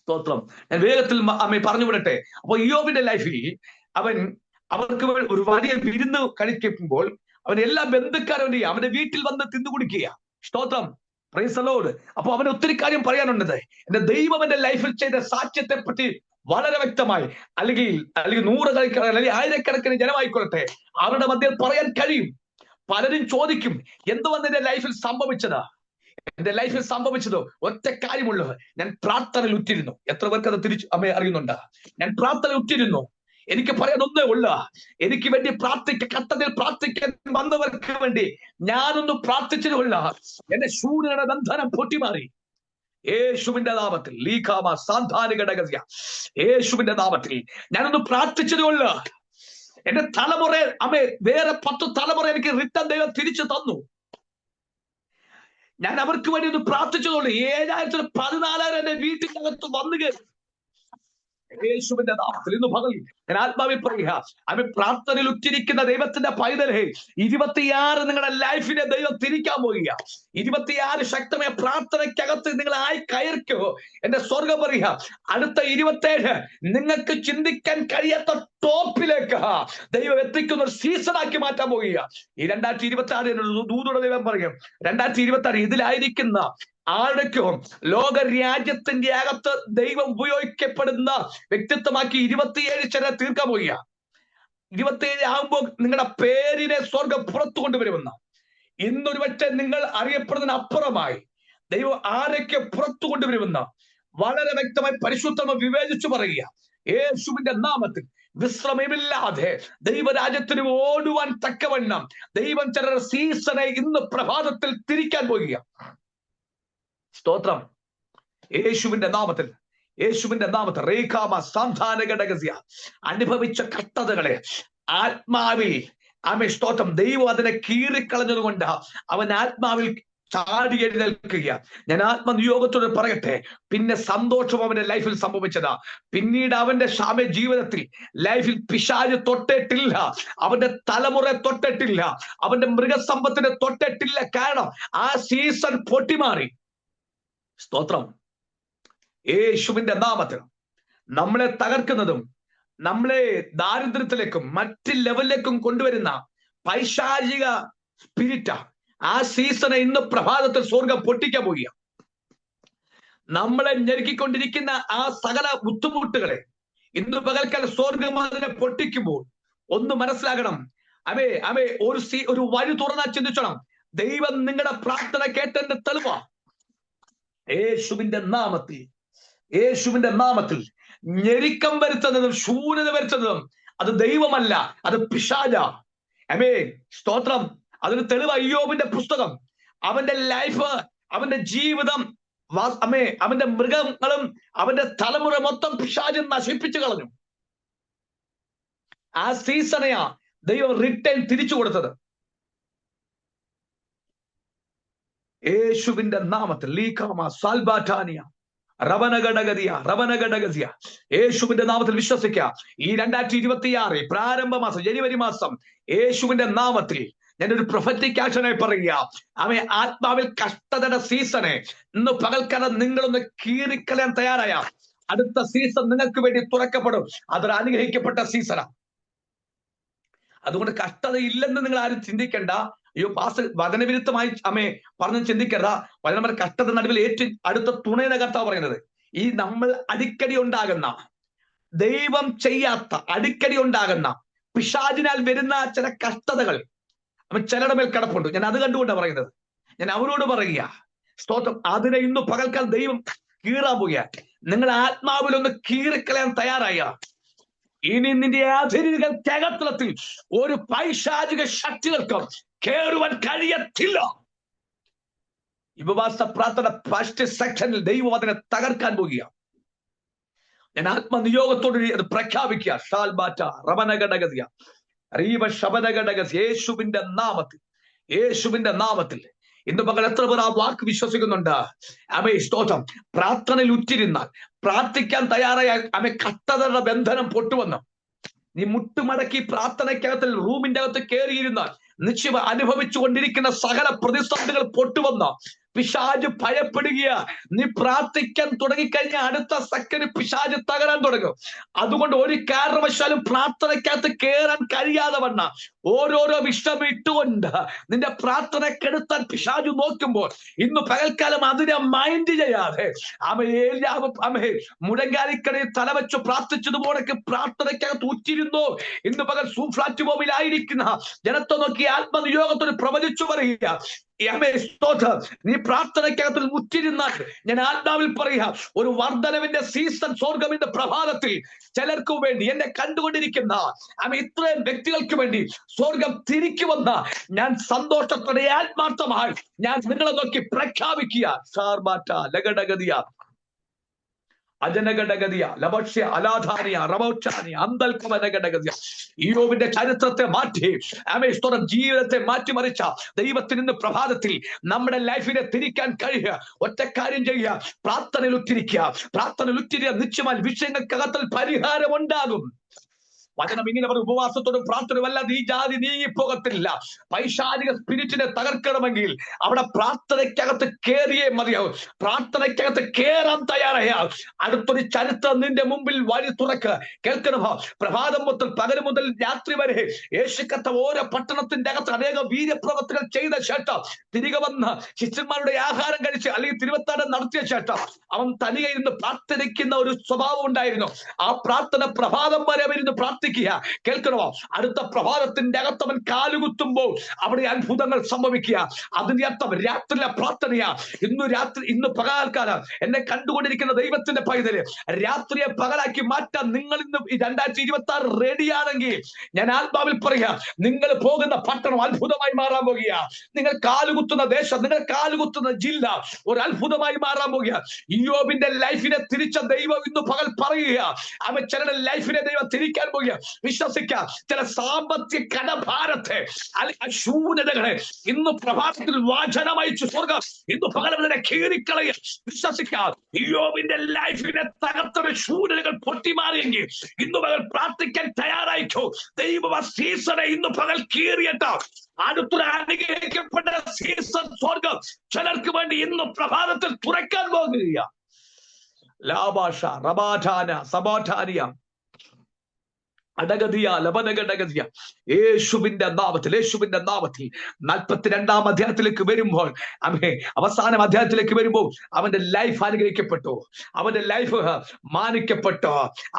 സ്തോത്രം. ഞാൻ വേഗത്തിൽ പറഞ്ഞു വിടട്ടെ. അപ്പൊ ഇയ്യോബിന്റെ ലൈഫിൽ അവർക്ക് ഒരു വലിയ വിരുന്ന് കഴിക്കുമ്പോൾ അവൻ എല്ലാ ബന്ധുക്കാരും അവന്റെ വീട്ടിൽ വന്ന് തിന്നു കുടിക്കുക. സ്തോത്രം, പ്രൈസ് ദി ലോർഡ്. അപ്പൊ അവന് ഒത്തിരി കാര്യം പറയാനുണ്ട്. എന്റെ ദൈവം എന്റെ ലൈഫിൽ ചെയ്ത സാക്ഷ്യത്തെ പറ്റി വളരെ വ്യക്തമായി, അല്ലെങ്കിൽ അല്ലെങ്കിൽ നൂറുകണക്കിന് അല്ലെങ്കിൽ ആയിരക്കണക്കിന് ജനമായിക്കൊള്ളട്ടെ, അവരുടെ മധ്യത്തിൽ പറയാൻ കഴിയും. പലരും ചോദിക്കും, എന്തുവന്ന് എന്റെ ലൈഫിൽ സംഭവിച്ചത്? എന്റെ ലൈഫിൽ സംഭവിച്ചത് ഒറ്റ കാര്യമുള്ളൂ, ഞാൻ പ്രാർത്ഥനയിൽ ഉറ്റിരുന്നു. എത്ര പേർക്ക് അത് തിരിച്ച് അറിയുന്നുണ്ട്? ഞാൻ പ്രാർത്ഥനയിൽ ഉറ്റിരുന്നു. എനിക്ക് പറയാൻ ഒന്നേ ഉള്ളു, എനിക്ക് വേണ്ടി കട്ടതിൽ പ്രാർത്ഥിക്കാൻ വന്നവർക്ക് വേണ്ടി ഞാനൊന്ന് പ്രാർത്ഥിച്ചതുകൊള്ള എന്റെ ശൂന്യയുടെ ബന്ധനം പൊട്ടിമാറി. യേശുവിന്റെ നാമത്തിൽ ലീഖാമ സാന്ധാനികടകസ്യ, യേശുവിന്റെ നാമത്തിൽ ഞാനൊന്ന് പ്രാർത്ഥിച്ചതുകൊള്ള എന്റെ തലമുറ വേറെ 10 തലമുറ എനിക്ക് റിട്ടേൺ ദൈവം തിരിച്ചു തന്നു. ഞാൻ അവർക്ക് വേണ്ടി ഒന്ന് പ്രാർത്ഥിച്ചതുകൊണ്ട് 7,014 എന്റെ വീട്ടിനകത്ത് വന്നു കയറി. യേശുവിന്റെ നാമത്തിൽ ഇന്ന് പകൽ ഞാൻ ആത്മാവിൽ പറയുക, പ്രാർത്ഥനയിൽ ഉറ്റിരിക്കുന്ന ദൈവത്തിന്റെ പൈതലേ, 26 നിങ്ങളുടെ ലൈഫിനെ ദൈവം തിരിക്കാൻ പോവുക. 26 ശക്തമായ പ്രാർത്ഥനയ്ക്കകത്ത് നിങ്ങളായി കയറിക്കോ. എന്റെ സ്വർഗം പറയുക, അടുത്ത 27 നിങ്ങൾക്ക് ചിന്തിക്കാൻ കഴിയാത്ത ടോപ്പിലേക്ക് ദൈവം എത്തിക്കുന്ന ഒരു സീസണാക്കി മാറ്റാൻ പോവുക. ഈ 2026 ദൂതയുടെ ദൈവം പറയും, 2026 ഇതിലായിരിക്കുന്ന ആരുടെക്കും ലോക രാജ്യത്തിന്റെ അകത്ത് ദൈവം ഉപയോഗിക്കപ്പെടുന്ന വ്യക്തിത്വമാക്കി 27 ചില തീർക്കാൻ പോവുക. 27 ആകുമ്പോൾ നിങ്ങളുടെ പേരിനെ സ്വർഗം പുറത്തു കൊണ്ടുവരുമെന്ന്. ഇന്നൊരു പക്ഷേ നിങ്ങൾ അറിയപ്പെടുന്നതിന് അപ്പുറമായി ദൈവം ആരൊക്കെ പുറത്തു കൊണ്ടുവരുമെന്ന് വളരെ വ്യക്തമായി പരിശുദ്ധമായി വിവേചിച്ചു പറയുക. യേശുവിന്റെ നാമത്തിൽ വിശ്രമമില്ലാതെ ദൈവരാജ്യത്തിന് ഓടുവാൻ തക്കവണ്ണം ദൈവം ചിലരുടെ സീസണെ ഇന്ന് പ്രഭാതത്തിൽ തിരിക്കാൻ പോവുക. സ്തോത്രം. യേശുവിന്റെ നാമത്തിൽ, യേശുവിന്റെ നാമത്തിൽ റേഖാമ സാന്ധാനഘടകസ്യ അനുഭവിച്ച കഷ്ടതകളെ ആത്മാവിൽ സ്തോത്രം ദൈവം അതിനെ കീറിക്കളഞ്ഞതുകൊണ്ട് അവൻ ആത്മാവിൽ ചാടി എഴുന്നേൽക്കുക. ഞാൻ ആത്മനിയോഗത്തോട് പറയട്ടെ, പിന്നെ സന്തോഷം അവന്റെ ലൈഫിൽ സംഭവിച്ചതാ. പിന്നീട് അവന്റെ ജീവിതത്തിൽ ലൈഫിൽ പിശാച് തൊട്ടിട്ടില്ല, അവന്റെ തലമുറ തൊട്ടിട്ടില്ല, അവന്റെ മൃഗസമ്പത്തിനെ തൊട്ടിട്ടില്ല. കാരണം ആ സീസൺ പൊട്ടിമാറി. സ്തോത്രം. യേശുവിന്റെ നാമത്തിൽ നമ്മളെ തകർക്കുന്നതും നമ്മളെ ദാരിദ്ര്യത്തിലേക്കും മറ്റ് ലെവലിലേക്കും കൊണ്ടുവരുന്ന പൈശാചിക സ്പിരിറ്റാ ആ സീസണെ ഇന്ന് പ്രഭാതത്തിൽ സ്വർഗം പൊട്ടിക്കാൻ പോവുക. നമ്മളെ ഞെരുക്കിക്കൊണ്ടിരിക്കുന്ന ആ സകല ബുദ്ധിമുട്ടുകളെ ഇന്ന് പകൽക്കാലം സ്വർഗം അതിനെ പൊട്ടിക്കുമ്പോൾ ഒന്ന് മനസ്സിലാകണം, ഒരു വഴി തുറന്നാ ചിന്തിച്ചോണം, ദൈവം നിങ്ങളുടെ പ്രാർത്ഥന കേട്ടതിന്റെ തെളിവാ. യേശുവിന്റെ നാമത്തിൽ, യേശുവിന്റെ നാമത്തിൽ ഞെരുക്കം വരുത്തുന്നതും ശൂന്യത വരുത്തുന്നതും അത് ദൈവമല്ല, അത് പിശാചാ. സ്തോത്രം. അതിന് തെളിവ് അയ്യോബിന്റെ പുസ്തകം. അവന്റെ ലൈഫ്, അവന്റെ ജീവിതം, അവന്റെ മൃഗങ്ങളും അവന്റെ തലമുറ മൊത്തം പിശാച് നശിപ്പിച്ചു കളഞ്ഞു. ആ സീസണയാ ദൈവം റിട്ടേൺ തിരിച്ചു കൊടുത്തത്. യേശുവിന്റെ നാമത്തിൽ ലീഖാമ സാൽബാറ്റാനിയ റവനഘടകസിയ യേശുവിന്റെ നാമത്തിൽ വിശ്വസിക്കുക. ഈ 2026 പ്രാരംഭ മാസം, ജനുവരി മാസം, യേശുവിന്റെ നാമത്തിൽ ഞാനൊരു പ്രൊഫറ്റിക് ആക്ഷനായി പറയുക. ആത്മാവിൽ കഷ്ടതയുടെ സീസണെ ഇന്ന് പകൽക്കാലം നിങ്ങളൊന്ന് കീറിക്കളയാൻ തയ്യാറായ അടുത്ത സീസൺ നിങ്ങൾക്ക് വേണ്ടി തുറക്കപ്പെടും. അതൊരു അനുഗ്രഹിക്കപ്പെട്ട സീസണാ. അതുകൊണ്ട് കഷ്ടത ഇല്ലെന്ന് നിങ്ങൾ ആരും ചിന്തിക്കേണ്ട. അയ്യോ പാസ് വചനവിരുദ്ധമായി പറഞ്ഞു ചിന്തിക്കരുത്. വചനം കഷ്ടത നടുവിൽ ഏറ്റവും അടുത്ത തുണയുടെ കർത്താവ് പറയുന്നത്, ഈ നമ്മൾ അടിക്കടി ഉണ്ടാകുന്ന, ദൈവം ചെയ്യാത്ത അടിക്കടി ഉണ്ടാകുന്ന പിശാചിനാൽ വരുന്ന ചില കഷ്ടതകൾ ചിലരുടെ മേൽ കിടപ്പുണ്ട്. ഞാൻ അത് കണ്ടുകൊണ്ടാണ് പറയുന്നത്. ഞാൻ അവരോട് പറയുക, സ്തോത്രം, അതിനെ ഇന്ന് പകൽക്കാലം ദൈവം കീറാൻ പോവുക. നിങ്ങൾ ആത്മാവിലൊന്ന് കീറിക്കളയാൻ തയ്യാറായ ഇനി നിന്റെ അധരികൾക്കകത്തലത്തിൽ ഒരു പൈശാചിക ശക്തികൾക്കും കേറുവാൻ കഴിയത്തില്ല. ഉപവാസ പ്രാർത്ഥന ഫസ്റ്റ് സെക്ഷനിൽ ദൈവം അതിനെ തകർക്കാൻ പോവുക. ഞാൻ ആത്മനിയോഗത്തോട് അത് പ്രഖ്യാപിക്കുക. ഷാൽബാറ്റ റവനഘടകസ്യ റീവ ശബനഘടകസ്യ യേശുവിന്റെ നാമത്തിൽ, യേശുവിന്റെ നാമത്തിൽ ഇന്ന് പകൽ എത്ര പേർ ആ വാക്ക് വിശ്വസിക്കുന്നുണ്ട്? സ്തോത്രം. പ്രാർത്ഥനയിൽ ഉറ്റിരുന്നാൽ, പ്രാർത്ഥിക്കാൻ തയ്യാറായ കഷ്ടതയുടെ ബന്ധനം പൊട്ടുവന്ന് നീ മുട്ടുമടക്കി പ്രാർത്ഥനയ്ക്കകത്തിൽ റൂമിന്റെ അകത്ത് കയറിയിരുന്നാൽ നിശ്ചയം അനുഭവിച്ചു കൊണ്ടിരിക്കുന്ന സകല പ്രതിസന്ധികൾ പൊട്ടുവന്ന പിശാച് ഭയപ്പെടുകയാ. നീ പ്രാർത്ഥിക്കാൻ തുടങ്ങിക്കഴിഞ്ഞാൽ അടുത്ത സെക്കൻഡ് പിശാച് തകരാൻ തുടങ്ങും. അതുകൊണ്ട് ഒരു കാരണവശാലും പ്രാർത്ഥനയ്ക്കകത്ത് കയറാൻ കഴിയാതെ വണ്ണ ഓരോരോ വിഷയം ഇട്ടുകൊണ്ട് നിന്റെ പ്രാർത്ഥന കെടുത്താൻ പിശാചു നോക്കുമ്പോൾ ഇന്ന് പകൽക്കാലം അതിനെ മൈൻഡ് ചെയ്യാതെ അമേ മുഴങ്കാലിക്കടയിൽ തലവെച്ച് പ്രാർത്ഥിച്ചതുപോലെ പ്രാർത്ഥനയ്ക്കകത്ത് ഉറ്റിരുന്നോ. ഇന്ന് പകൽ സൂഫ്ലാറ്റുബോമിലായിരിക്കുന്ന ജനത്തെ നോക്കി ആത്മനിയോഗത്തോട് പ്രവചിച്ചു പറയുക, നീ പ്രാർത്ഥനയ്ക്കകത്ത് മുറ്റിരുന്നാൽ ഞാൻ ആത്മാവിൽ പറയുക, ഒരു വർധനവിന്റെ സീസൺ സ്വർഗമിന്റെ പ്രഭാതത്തിൽ ചിലർക്ക് വേണ്ടി, എന്നെ കണ്ടുകൊണ്ടിരിക്കുന്ന ഇത്രയും വ്യക്തികൾക്ക് വേണ്ടി സ്വർഗം തിരിക്കുമെന്ന ഞാൻ സന്തോഷത്തോടെ ആത്മാർത്ഥമായി ഞാൻ നിങ്ങളെ നോക്കി പ്രഖ്യാപിക്കുക. സാർമാറ്റ ലഗടഗതിയ അജനഘടഗതിയ ലഭക്ഷ്യ അലാധാനിയ റമോക്ഷാനിയ അന്തൽക്കമനഘടഗതിയ യോബിന്റെ ചരിത്രത്തെ മാറ്റി ആമേസ്തോരം ജീവിതത്തെ മാറ്റിമറിച്ച ദൈവത്തിന് ഇന്ന് പ്രഭാതത്തിൽ നമ്മുടെ ലൈഫിനെ തിരിക്കാൻ കഴിയുക. ഒറ്റ കാര്യം ചെയ്യുക, പ്രാർത്ഥനയിൽ ഉറ്റിരിക്കുക. പ്രാർത്ഥനയിൽ ഉറ്റിരിക്കുക, നിശ്ചയമായി വിഷയങ്ങൾക്കകത്തിൽ പരിഹാരം ഉണ്ടാകും. വചനം ഇങ്ങനെ പറയും, ഉപവാസത്തോടും പ്രാർത്ഥനയുമല്ലാതെ ഈ ജാതി നീങ്ങിപ്പോകത്തില്ല. പൈശാചിക സ്പിരിറ്റിനെ തകർക്കണമെങ്കിൽ അവിടെ പ്രാർത്ഥനയ്ക്കകത്ത് കയറിയേ മതിയാവും. പ്രാർത്ഥനയ്ക്കകത്ത് കയറാൻ തയ്യാറായ അടുത്തൊരു ചരിത്രം നിന്റെ മുമ്പിൽ വഴി തുറക്കുക. കേൾക്കണമോ? പ്രഭാതം മുതൽ പകൽ മുതൽ രാത്രി വരെ യേശുക്കത്ത ഓരോ പട്ടണത്തിന്റെ അകത്ത് അനേക വീര്യപ്രവർത്തികൾ ചെയ്ത ശേഷം തിരികെ വന്ന് ശിഷ്യന്മാരുടെ ആഹാരം കഴിച്ച് അല്ലെങ്കിൽ തിരുവത്താടം നടത്തിയ ശേഷം അവൻ തനിയെ ഇരുന്ന് പ്രാർത്ഥിക്കുന്ന ഒരു സ്വഭാവം ഉണ്ടായിരുന്നു. ആ പ്രാർത്ഥന പ്രഭാതം വരെ ഇരുന്ന് പ്രാർത്ഥിക്കുക. കേൾക്കണമോ? അടുത്ത പ്രഭാതത്തിന്റെ അകത്ത് അവൻ കാലുകുത്തുമ്പോൾ അവിടെ അത്ഭുതങ്ങൾ സംഭവിക്കുക. അതിന്റെ അർത്ഥം രാത്രിയിലെ പ്രാർത്ഥനയാ. ഇന്ന് പകൽക്കാലം എന്നെ കണ്ടുകൊണ്ടിരിക്കുന്ന ദൈവത്തിന്റെ പൈതല്, രാത്രിയെ പകലാക്കി മാറ്റാൻ നിങ്ങൾ ഇന്ന് 2026 റെഡിയാണെങ്കിൽ ഞാൻ ആത്മാവിൽ പറയുക, നിങ്ങൾ പോകുന്ന പട്ടണം അത്ഭുതമായി മാറാൻ പോകുക. നിങ്ങൾ കാലുകുത്തുന്ന ദേശം, നിങ്ങൾ കാലുകുത്തുന്ന ജില്ല ഒരു അത്ഭുതമായി മാറാൻ പോകുക. യോബിന്റെ ലൈഫിനെ തിരിച്ച ദൈവം ഇന്ന് പകൽ പറയുക, അവൻ ചിലരുടെ ലൈഫിനെ ദൈവം തിരിക്കാൻ പോകുക. വിശ്വസിക്കുക, ചില സാമ്പത്തിക കടഭാരത്തെ അല്ലെങ്കിൽ ശൂന്യതകളെ ഇന്ന് പ്രഭാതത്തിൽ വാചനമയച്ചു സ്വർഗം ഇന്ന് പകലവരെ കീറിക്കളയ. വിശ്വസിക്കുക, യോബിന്റെ ലൈഫിനെ തകർത്ത ശൂന്യതകൾ പൊട്ടിമാറിയെങ്കിൽ ഇന്ന് പകൽ പ്രാർത്ഥിക്കാൻ തയ്യാറായിക്കോ. ദൈവ സീസണെ ഇന്ന് പകൽ കീറിയട്ടോ. അടുത്തൊരു അനുഗ്രഹിക്കപ്പെട്ട സീസൺ സ്വർഗം ചിലർക്ക് വേണ്ടി ഇന്ന് പ്രഭാതത്തിൽ തുറക്കാൻ പോകുക. ലാഭാഷ റബാഠാന സബാഠാനിയ അടഗതിയ ലബനഗടഗതിയ യേശുവിന്റെ നാമത്തിൽ 42-ാം അധ്യായത്തിലേക്ക് വരുമ്പോൾ അവസാന അധ്യായത്തിലേക്ക് വരുമ്പോൾ അവന്റെ ലൈഫ് അനുഗ്രഹിക്കപ്പെട്ടു, അവന്റെ ലൈഫ് മാനിക്കപ്പെട്ടു.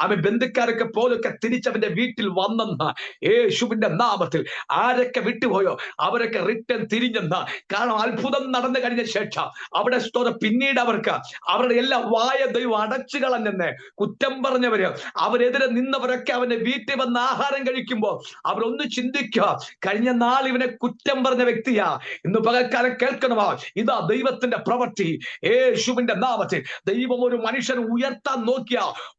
അവൻ ബന്ധുക്കാരൊക്കെ പോലൊക്കെ തിരിച്ചവന്റെ വീട്ടിൽ വന്നെന്ന് യേശുവിന്റെ നാമത്തിൽ. ആരൊക്കെ വിട്ടുപോയോ അവരൊക്കെ റിട്ടേൺ തിരിഞ്ഞെന്ന്. കാരണം അത്ഭുതം നടന്നു കഴിഞ്ഞ ശേഷം അവിടെ പിന്നീട് അവർക്ക് അവരുടെ എല്ലാ വായ ദൈവം അടച്ചു കളഞ്ഞെന്ന് കുറ്റം പറഞ്ഞവര്, അവരെതിരെ നിന്നവരൊക്കെ അവന്റെ വീട്ടിൽ വന്ന് ആഹാരം കഴിക്കുമ്പോൾ അവരൊന്ന് ചിന്തിക്കുക, കഴിഞ്ഞ നാൾ ഇവനെ കുറ്റം പറഞ്ഞ വ്യക്തിയാ. ഇന്ന് പകൽക്കാലം കേൾക്കണമോ? ഇതാ ദൈവത്തിന്റെ പ്രവൃത്തി. യേശുവിന്റെ നാമത്തിൽ ദൈവം ഒരു മനുഷ്യനെ ഉയർത്താൻ നോക്കിയ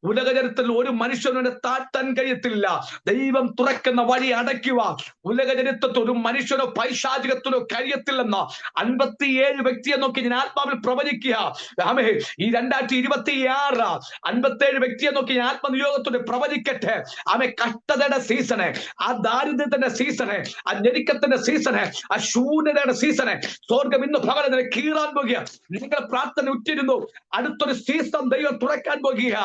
ഉലകചരിത്രത്തിൽ ഒരു മനുഷ്യനെ താഴ്ത്താൻ കഴിയത്തില്ല. ദൈവം തുറക്കുന്ന വഴി അടയ്ക്കുക ഉലകചരിത്രത്തിൽ ഒരു മനുഷ്യനോ പൈശാചികത്തിനോ കഴിയത്തില്ലെന്ന് 57 വ്യക്തിയെ നോക്കി ഞാൻ ആത്മാവിൽ പ്രവചിക്കുക. ഈ 2026 57 വ്യക്തിയെ നോക്കി ഞാൻ ആത്മനിയോഗത്തോടെ പ്രവചിക്കട്ടെ. കഷ്ടതയുടെ സീസണ്, ആ ദാരിദ്ര്യത്തിന്റെ സീസണ്, ആ ഞെരുക്കത്തിന്റെ സീസണ്, ആ ശൂന്യതയുടെ സീസണ് സ്വർഗം ഇന്ന് പകരം കീറാൻ പോകുക. നിങ്ങൾ പ്രാർത്ഥന ഉറ്റിരുന്നു, അടുത്തൊരു സീസൺ ദൈവം തുറക്കാൻ പോകുക.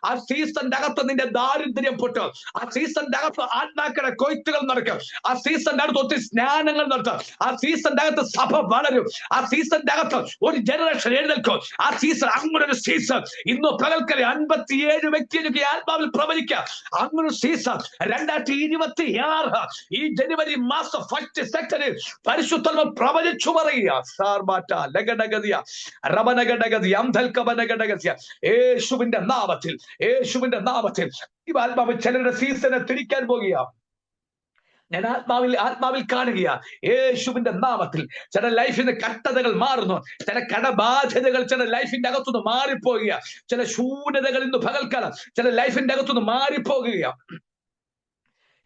ആ സീസണിന്റെ അകത്ത് നിന്റെ ദാരിദ്ര്യം പൊട്ടും. ആ സീസണിന്റെ അകത്ത് ആത്മാക്കളുടെ കൊയ്ത്തുകൾ നടക്കും. ആ സീസണിന്റെ അകത്ത് ഒത്തിരി സ്നാനങ്ങൾ നടത്തും. ആ സീസണിന്റെ അകത്ത് സഭ വളരും. ആ സീസണിന്റെ അകത്ത് ഒരു ജനറേഷൻ എഴുന്നേൽക്കും. ആ സീസൺ, അങ്ങനെ ഒരു സീസൺ ഇന്ന് പകൽക്കൽ 57 വ്യക്തിയൊക്കെ ആത്മാവിൽ പ്രവചിക്കുക. അങ്ങനെ സീസൺ 2026 ഈ ജനുവരി മാസം 1st സെക്കൻഡിൽ പരിശുദ്ധ പ്രവചിച്ചു പറയുക. സാർമാറ്റ ലഗടഗതിയ റബനഗടഗതി അംധൽക്കബനഗടഗതിയ യേശുവിന്റെ നാമത്തിൽ, യേശുവിന്റെ നാമത്തിൽ ഈ ആത്മാവ് ചിലരുടെ സീസണെ തിരിക്കാൻ പോകുക. ഞാൻ ആത്മാവിൽ കാണുക. യേശുവിന്റെ നാമത്തിൽ ചില ലൈഫിന്റെ കഷ്ടതകൾ മാറുന്നു, ചില കടബാധ്യതകൾ ചില ലൈഫിന്റെ അകത്തുനിന്ന് മാറിപ്പോകുക, ചില ശൂന്യതകൾ ഇന്ന് പകൽക്കാലം ചില ലൈഫിന്റെ അകത്തുനിന്ന് മാറിപ്പോകുക.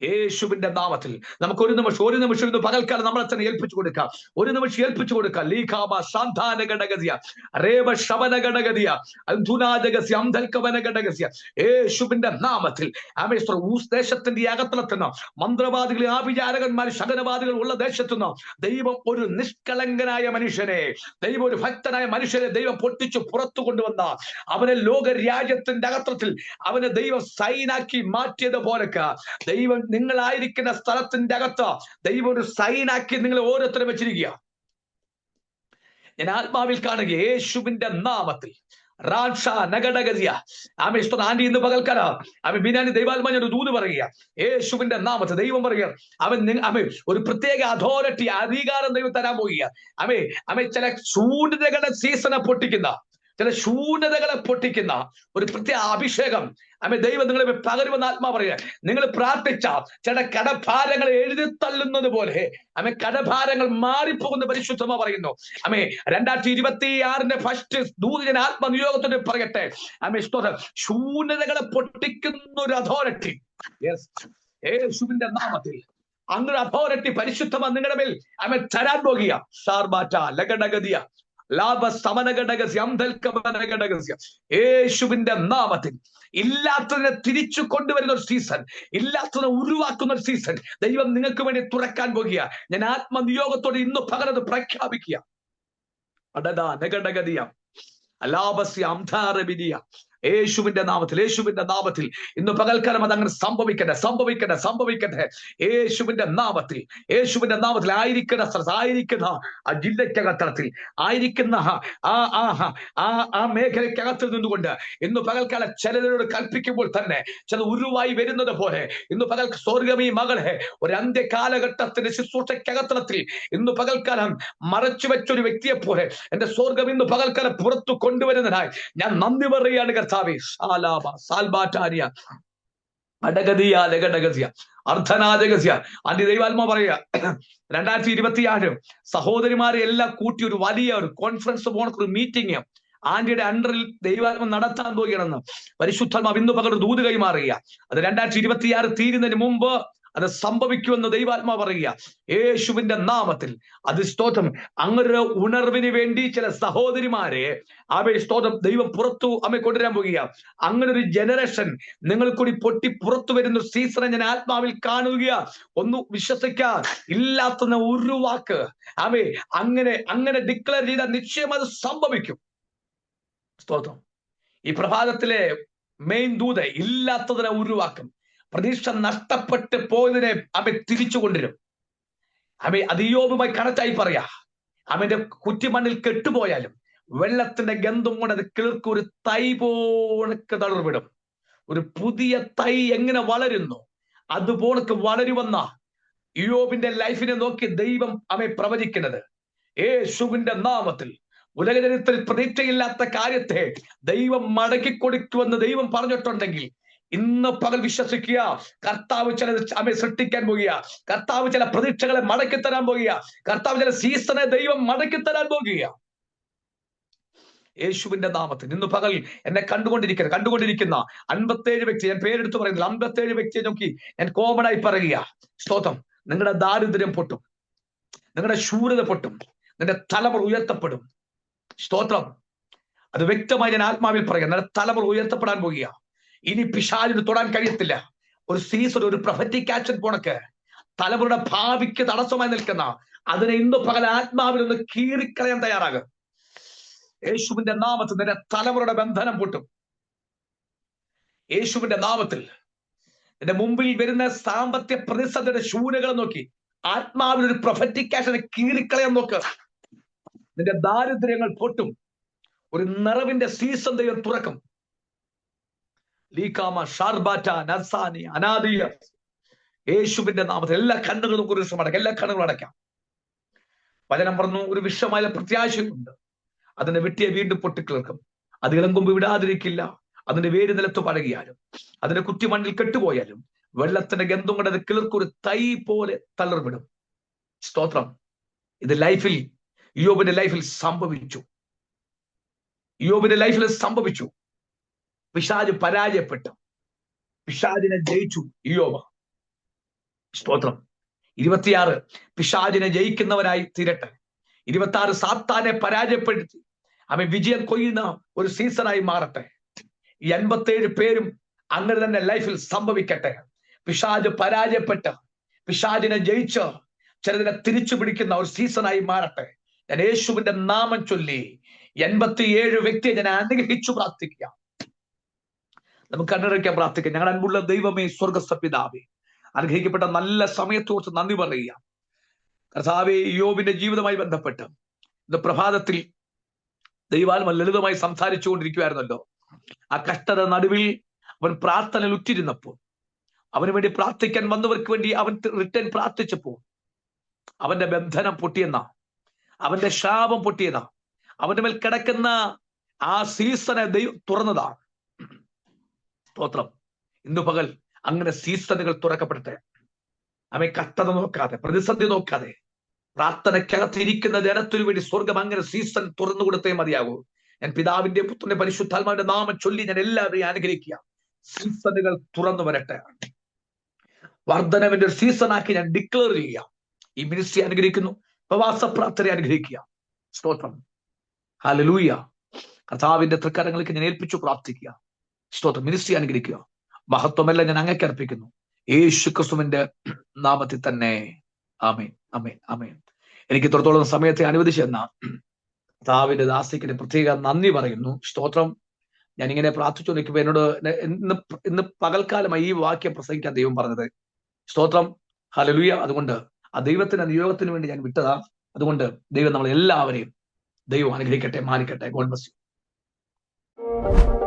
യേശുവിന്റെ നാമത്തിൽ നമുക്ക് ഒരു നിമിഷം ഇന്ന് പകൽക്കാലം നമ്മളെ തന്നെ ഏൽപ്പിച്ചു കൊടുക്കാം. ഒരു നിമിഷം ഏൽപ്പിച്ചു കൊടുക്കാം. ലീഖാമ സാന്താന ഘടകതിയ റേവ ശവന ഘടകതിയ അന്ധുനാജകസ്യ അന്ധൽക്കവന ഘടകസ്യ യേശുവിന്റെ നാമത്തിൽ ആമേശ്വര ദേശത്തിന്റെ അകത്തളത്തുനിന്ന് മന്ത്രവാദികൾ, ആഭിചാരകന്മാർ, ശകനവാദികൾ ഉള്ള ദേശത്തുനിന്ന് ദൈവം ഒരു നിഷ്കളങ്കനായ മനുഷ്യനെ, ദൈവം ഒരു ഭക്തനായ മനുഷ്യനെ ദൈവം പൊട്ടിച്ചു പുറത്തു കൊണ്ടുവന്ന അവനെ ലോക രാജ്യത്തിന്റെ അകത്തളത്തിൽ അവനെ ദൈവം സൈനാക്കി മാറ്റിയത് പോലൊക്കെ ദൈവം നിങ്ങളായിരിക്കുന്ന സ്ഥലത്തിന്റെ അകത്ത് ദൈവം ഒരു സൈനാക്കി നിങ്ങൾ ഓരോരുത്തരും വെച്ചിരിക്കുക. ഞാൻ ആത്മാവിൽ കാണുക യേശുവിന്റെ നാമത്തിൽ ആന്റി ഇന്ന് പകൽക്കാല അവൻ ബിനാനി ദൈവാത്മാ ഒരു ദൂത് പറയുക. യേശുവിന്റെ നാമത്തിൽ ദൈവം പറയുക അവൻ ഒരു പ്രത്യേക അതോറിറ്റി, അധികാരം ദൈവം തരാൻ പോകുക. അവൻ ചില ശൂന്യതകളുടെ സീസണെ പൊട്ടിക്കുന്ന, ചില ശൂന്യതകളെ പൊട്ടിക്കുന്ന ഒരു പ്രത്യേക അഭിഷേകം ദൈവം നിങ്ങളെ പകരുമെന്ന് ആത്മാ പറയുക. നിങ്ങൾ പ്രാർത്ഥിച്ച ചില കടഭാരങ്ങൾ എഴുതിത്തള്ളുന്നത് പോലെ കടഭാരങ്ങൾ മാറിപ്പോകുന്ന പരിശുദ്ധമ പറയുന്നു. 2026 ഫസ്റ്റ് ദൂതൻ ആത്മനിയോഗത്തോടെ പറയട്ടെ. ശൂന്യതകളെ പൊട്ടിക്കുന്ന ഒരു അതോറിറ്റി യേശുവിന്റെ നാമത്തിൽ അങ്ങനെ അതോറിറ്റി പരിശുദ്ധമ നിങ്ങളുടെ മേൽ തരാൻ പോകുക. ഷാർബാറ്റ ലഗഡഗതിയ യേശുവിന്റെ നാമത്തിൽ ഇല്ലാത്തതിനെ തിരിച്ചു കൊണ്ടുവരുന്ന ഒരു സീസൺ, ഇല്ലാത്തതിനെ ഉരുവാക്കുന്ന ഒരു സീസൺ ദൈവം നിങ്ങൾക്ക് വേണ്ടി തുറക്കാൻ പോകുക. ഞാൻ ആത്മനിയോഗത്തോടെ ഇന്ന് പകരത് പ്രഖ്യാപിക്കുക. അടദാ നഗഡഗതിയ അലാബസ്യ അംധാരബിനിയ യേശുവിന്റെ നാമത്തിൽ, യേശുവിന്റെ നാമത്തിൽ ഇന്ന് പകൽക്കാലം അത് അങ്ങനെ സംഭവിക്കട്ടെ. യേശുവിന്റെ നാമത്തിൽ ആയിരിക്കുന്ന ആ ജില്ലക്കകത്തളത്തിൽ ആയിരിക്കുന്ന ആ മേഖലക്കകത്തിൽ നിന്നുകൊണ്ട് ഇന്ന് പകൽക്കാലം ചിലരോട് കൽപ്പിക്കുമ്പോൾ തന്നെ ചില ഉരുവായി വരുന്നത് പോലെ ഇന്ന് സ്വർഗമീ മകളെ ഒരു അന്ത്യ കാലഘട്ടത്തിന്റെ ശുശ്രൂഷക്കകത്തളത്തിൽ ഇന്ന് പകൽക്കാലം മറച്ചു വെച്ചൊരു വ്യക്തിയെ പോലെ എന്റെ സ്വർഗം ഇന്ന് പകൽക്കാലം പുറത്തു കൊണ്ടുവരുന്നതിനായി ഞാൻ നന്ദി പറയുകയാണ്. ദൈവാത്മാ പറയുക 2026 സഹോദരിമാരെ എല്ലാം കൂട്ടി ഒരു വലിയ ഒരു കോൺഫറൻസ് പോണക്ക് ഒരു മീറ്റിംഗ് ആന്റിയുടെ അണ്ടറിൽ ദൈവാത്മ നടത്താൻ പോവുകയാണെന്ന് പരിശുദ്ധാത്മാവ് ഇന്ന് പകൽ ദൂത് കൈമാറുക. അത് 2026 തീരുന്നതിന് മുമ്പ് അത് സംഭവിക്കുമെന്ന് ദൈവാത്മാ പറയുക. യേശുവിന്റെ നാമത്തിൽ അത് സ്തോത്രം. അങ്ങനെ ഉണർവിന് വേണ്ടി ചില സഹോദരിമാരെ സ്തോത്രം ദൈവം പുറത്തു കൊണ്ടുവരാൻ പോകുക. അങ്ങനെ ഒരു ജനറേഷൻ നിങ്ങൾ കൂടി പൊട്ടി പുറത്തു വരുന്ന സീസണെ ഞാൻ ആത്മാവിൽ കാണുക. ഒന്ന് വിശ്വസിക്കാൻ ഇല്ലാത്ത ഒരു വാക്ക് അങ്ങനെ ഡിക്ലെയർ ചെയ്ത നിശ്ചയം അത് സംഭവിക്കും. സ്തോത്രം. ഈ പ്രഭാതത്തിലെ മെയിൻ ദൂത് ഇല്ലാത്തതിനെ ഉരുവാക്കും. പ്രതീക്ഷ നഷ്ടപ്പെട്ട് പോയതിനെ തിരിച്ചു കൊണ്ടുവരും. അത് യോബുമായി കണക്റ്റായി പറയാ. അവന്റെ കുറ്റിമണ്ണിൽ കെട്ടുപോയാലും വെള്ളത്തിന്റെ ഗന്ധം കൊണ്ട് അത് കിളിർക്ക് ഒരു തൈ പോണക്ക് തളർവിടും. ഒരു പുതിയ തൈ എങ്ങനെ വളരുന്നു അതുപോണക്ക് വളരുമെന്ന യോബിന്റെ ലൈഫിനെ നോക്കി ദൈവം പ്രവചിക്കുന്നത്. യേശുവിന്റെ നാമത്തിൽ ഉലകചരിത്രത്തിൽ പ്രതീക്ഷയില്ലാത്ത കാര്യത്തെ ദൈവം മടക്കി കൊടുക്കുമെന്ന് ദൈവം പറഞ്ഞിട്ടുണ്ടെങ്കിൽ ഇന്ന് പകൽ വിശ്വസിക്കുക. കർത്താവ് ചില സൃഷ്ടിക്കാൻ പോകുക. കർത്താവ് ചില പ്രതീക്ഷകളെ മടക്കിത്തരാൻ പോകുക. കർത്താവ് ചില സീസണെ ദൈവം മടക്കിത്തരാൻ പോകുക. യേശുവിന്റെ നാമത്തിൽ ഇന്ന് പകൽ എന്നെ കണ്ടുകൊണ്ടിരിക്കുന്ന 57 വ്യക്തി, ഞാൻ പേരെടുത്ത് പറയുന്നില്ല, 57 വ്യക്തിയെ നോക്കി ഞാൻ കോമൺ ആയി പറയുക. സ്തോത്രം. നിങ്ങളുടെ ദാരിദ്ര്യം പൊട്ടും, നിങ്ങളുടെ ശൂരത പൊട്ടും, നിന്റെ തലമുറ ഉയർത്തപ്പെടും. സ്തോത്രം. അത് വ്യക്തമായി ഞാൻ ആത്മാവിൽ പറയാം. നിങ്ങളുടെ തലമുറ ഉയർത്തപ്പെടാൻ പോകുക. ഇനി പിശാചിന് തൊടാൻ കഴിയത്തില്ല. ഒരു സീസൺ, ഒരു പ്രൊഫറ്റിക് ആക്ഷൻ പോണക്ക് തലമുറയുടെ ഭാവിക്ക് തടസ്സമായി നിൽക്കുന്ന അതിനെ ഇന്ന് പകൽ ആത്മാവിൽ ഒന്ന് കീറിക്കളയാൻ തയ്യാറാകും. യേശുവിന്റെ നാമത്തിൽ നിന്റെ തലമുറയുടെ ബന്ധനം പൊട്ടും. യേശുവിന്റെ നാമത്തിൽ നിന്റെ മുമ്പിൽ വരുന്ന സാമ്പത്തിക പ്രതിസന്ധിയുടെ ശൂന്യകളെ നോക്കി ആത്മാവിൽ ഒരു പ്രൊഫറ്റിക് ആക്ഷനെ കീറിക്കളയാൻ നോക്ക്. നിന്റെ ദാരിദ്ര്യങ്ങൾ പൊട്ടും. ഒരു നിറവിന്റെ സീസൺ ദൈവം തുറക്കും. യേശുവിന്റെ നാമത്തിൽ എല്ലാ കണ്ണുകളും കുറിച്ചും അടക്കാം. എല്ലാ കണ്ണുകളും അടയ്ക്കാം. വചനം പറഞ്ഞു ഒരു വിഷമായ പ്രത്യാശയുണ്ട്. അതിനെ വെട്ടിയെ വീണ്ടും പൊട്ടിക്കിളർക്കും. അത് ഇളങ്കൊമ്പ് വിടാതിരിക്കില്ല. അതിന്റെ വേര് നിലത്ത് പഴകിയാലും അതിന്റെ കുറ്റിമണ്ണിൽ കെട്ടുപോയാലും വെള്ളത്തിന്റെ ഗന്ധം കൊണ്ട് അത് കിളിർക്കൊരു തൈ പോലെ തളർവിടും. സ്തോത്രം. ഇത് ലൈഫിൽ യോബിന്റെ ലൈഫിൽ സംഭവിച്ചു. പിശാച് പരാജയപ്പെട്ടു. പിശാചിനെ ജയിച്ചു യോബ്. സ്തോത്രം. 26 പിശാചിനെ ജയിക്കുന്നവരായി തീരട്ടെ. 26 സാത്താനെ പരാജയപ്പെടുത്തി അവൻ വിജയം കൊയ്യുന്ന ഒരു സീസണായി മാറട്ടെ. 87 പേരും അങ്ങനെ തന്നെ ലൈഫിൽ സംഭവിക്കട്ടെ. പിശാച് പരാജയപ്പെട്ട് പിശാചിനെ ജയിച്ച് ചിലതിനെ തിരിച്ചു പിടിക്കുന്ന ഒരു സീസണായി മാറട്ടെ. ഞാൻ യേശുവിന്റെ നാമം ചൊല്ലി 87 വ്യക്തിയെ ഞാൻ അനുഗ്രഹിച്ചു പ്രാർത്ഥിക്കുക. നമുക്ക് അനുഗ്രഹിക്കാൻ പ്രാർത്ഥിക്കാം. ഞങ്ങളുടെ അൻപുള്ള ദൈവമേ, സ്വർഗസ്ഥ പിതാവേ, അനുഗ്രഹിക്കപ്പെട്ട നല്ല സമയത്തോർത്ത് നന്ദി പറയുക. കർത്താവേ, യോബിന്റെ ജീവിതവുമായി ബന്ധപ്പെട്ട് ഇന്ന് പ്രഭാതത്തിൽ ദൈവാത്മ ലളിതമായി സംസാരിച്ചു കൊണ്ടിരിക്കുവായിരുന്നല്ലോ. ആ കഷ്ടത നടുവിൽ അവൻ പ്രാർത്ഥനയിൽ ഉറ്റിരുന്നപ്പോൾ, അവന് വേണ്ടി പ്രാർത്ഥിക്കാൻ വന്നവർക്ക് വേണ്ടി അവൻ റിട്ടേൺ പ്രാർത്ഥിച്ചപ്പോൾ അവന്റെ ബന്ധനം പൊട്ടിയെന്ന, അവന്റെ ശാപം പൊട്ടിയത, അവന്റെ മേൽ കിടക്കുന്ന ആ സീസണെ ദൈവം തുറന്നതാണ്. സ്തോത്രം. ഇന്നു പകൽ അങ്ങനെ സീസണുകൾ തുറക്കപ്പെടട്ടെ. അവൻ കഷ്ടത നോക്കാതെ, പ്രതിസന്ധി നോക്കാതെ, പ്രാർത്ഥനയ്ക്കകത്തിരിക്കുന്ന ജനത്തിനു വേണ്ടി സ്വർഗം അങ്ങനെ സീസൺ തുറന്നു കൊടുത്തേ മതിയാകൂ. ഞാൻ പിതാവിന്റെ പുത്രന്റെ പരിശുദ്ധാത്മാവിന്റെ നാമം ചൊല്ലി ഞാൻ എല്ലാവരെയും അനുഗ്രഹിക്കുക. സീസണുകൾ തുറന്നു വരട്ടെ. വർദ്ധനവിന്റെ ഒരു സീസണാക്കി ഞാൻ ഡിക്ലെയർ ചെയ്യുക. ഈ മിനിസ്ട്രി അനുഗ്രഹിക്കുന്നു. ഉപവാസ പ്രാർത്ഥന അനുഗ്രഹിക്കുക. സ്തോത്രം. ഹല്ലേലൂയ. കർത്താവിന്റെ തൃക്കരങ്ങൾക്ക് ഞാൻ ഏൽപ്പിച്ചു പ്രാർത്ഥിക്കുക. സ്തോത്രം. മിനിസ്ട്രി അനുഗ്രഹിക്കുക. മഹത്വമെല്ലാം ഞാൻ അങ്ങേക്ക് അർപ്പിക്കുന്നു. യേശു ക്രിസ്തുവിന്റെ നാമത്തിൽ തന്നെ. ആമേൻ, ആമേൻ, ആമേൻ. എനിക്ക് ഇത്രത്തോളം സമയത്തെ അനുവദിച്ചെന്ന കർത്താവിന്റെ ദാസിക്ക് പ്രത്യേക നന്ദി പറയുന്നു. സ്തോത്രം. ഞാനിങ്ങനെ പ്രാർത്ഥിച്ചുകൊണ്ടിരിക്കുമ്പോൾ എന്നോട് ഇന്ന് പകൽക്കാലമായി ഈ വാക്യം പ്രസംഗിക്കാൻ ദൈവം പറഞ്ഞത്. സ്തോത്രം. ഹല്ലേലൂയ. അതുകൊണ്ട് ആ ദൈവത്തിന്റെ നിയോഗത്തിന് വേണ്ടി ഞാൻ വിട്ടതാ. അതുകൊണ്ട് ദൈവം നമ്മളെല്ലാവരെയും ദൈവം അനുഗ്രഹിക്കട്ടെ, മാനിക്കട്ടെ. God bless you.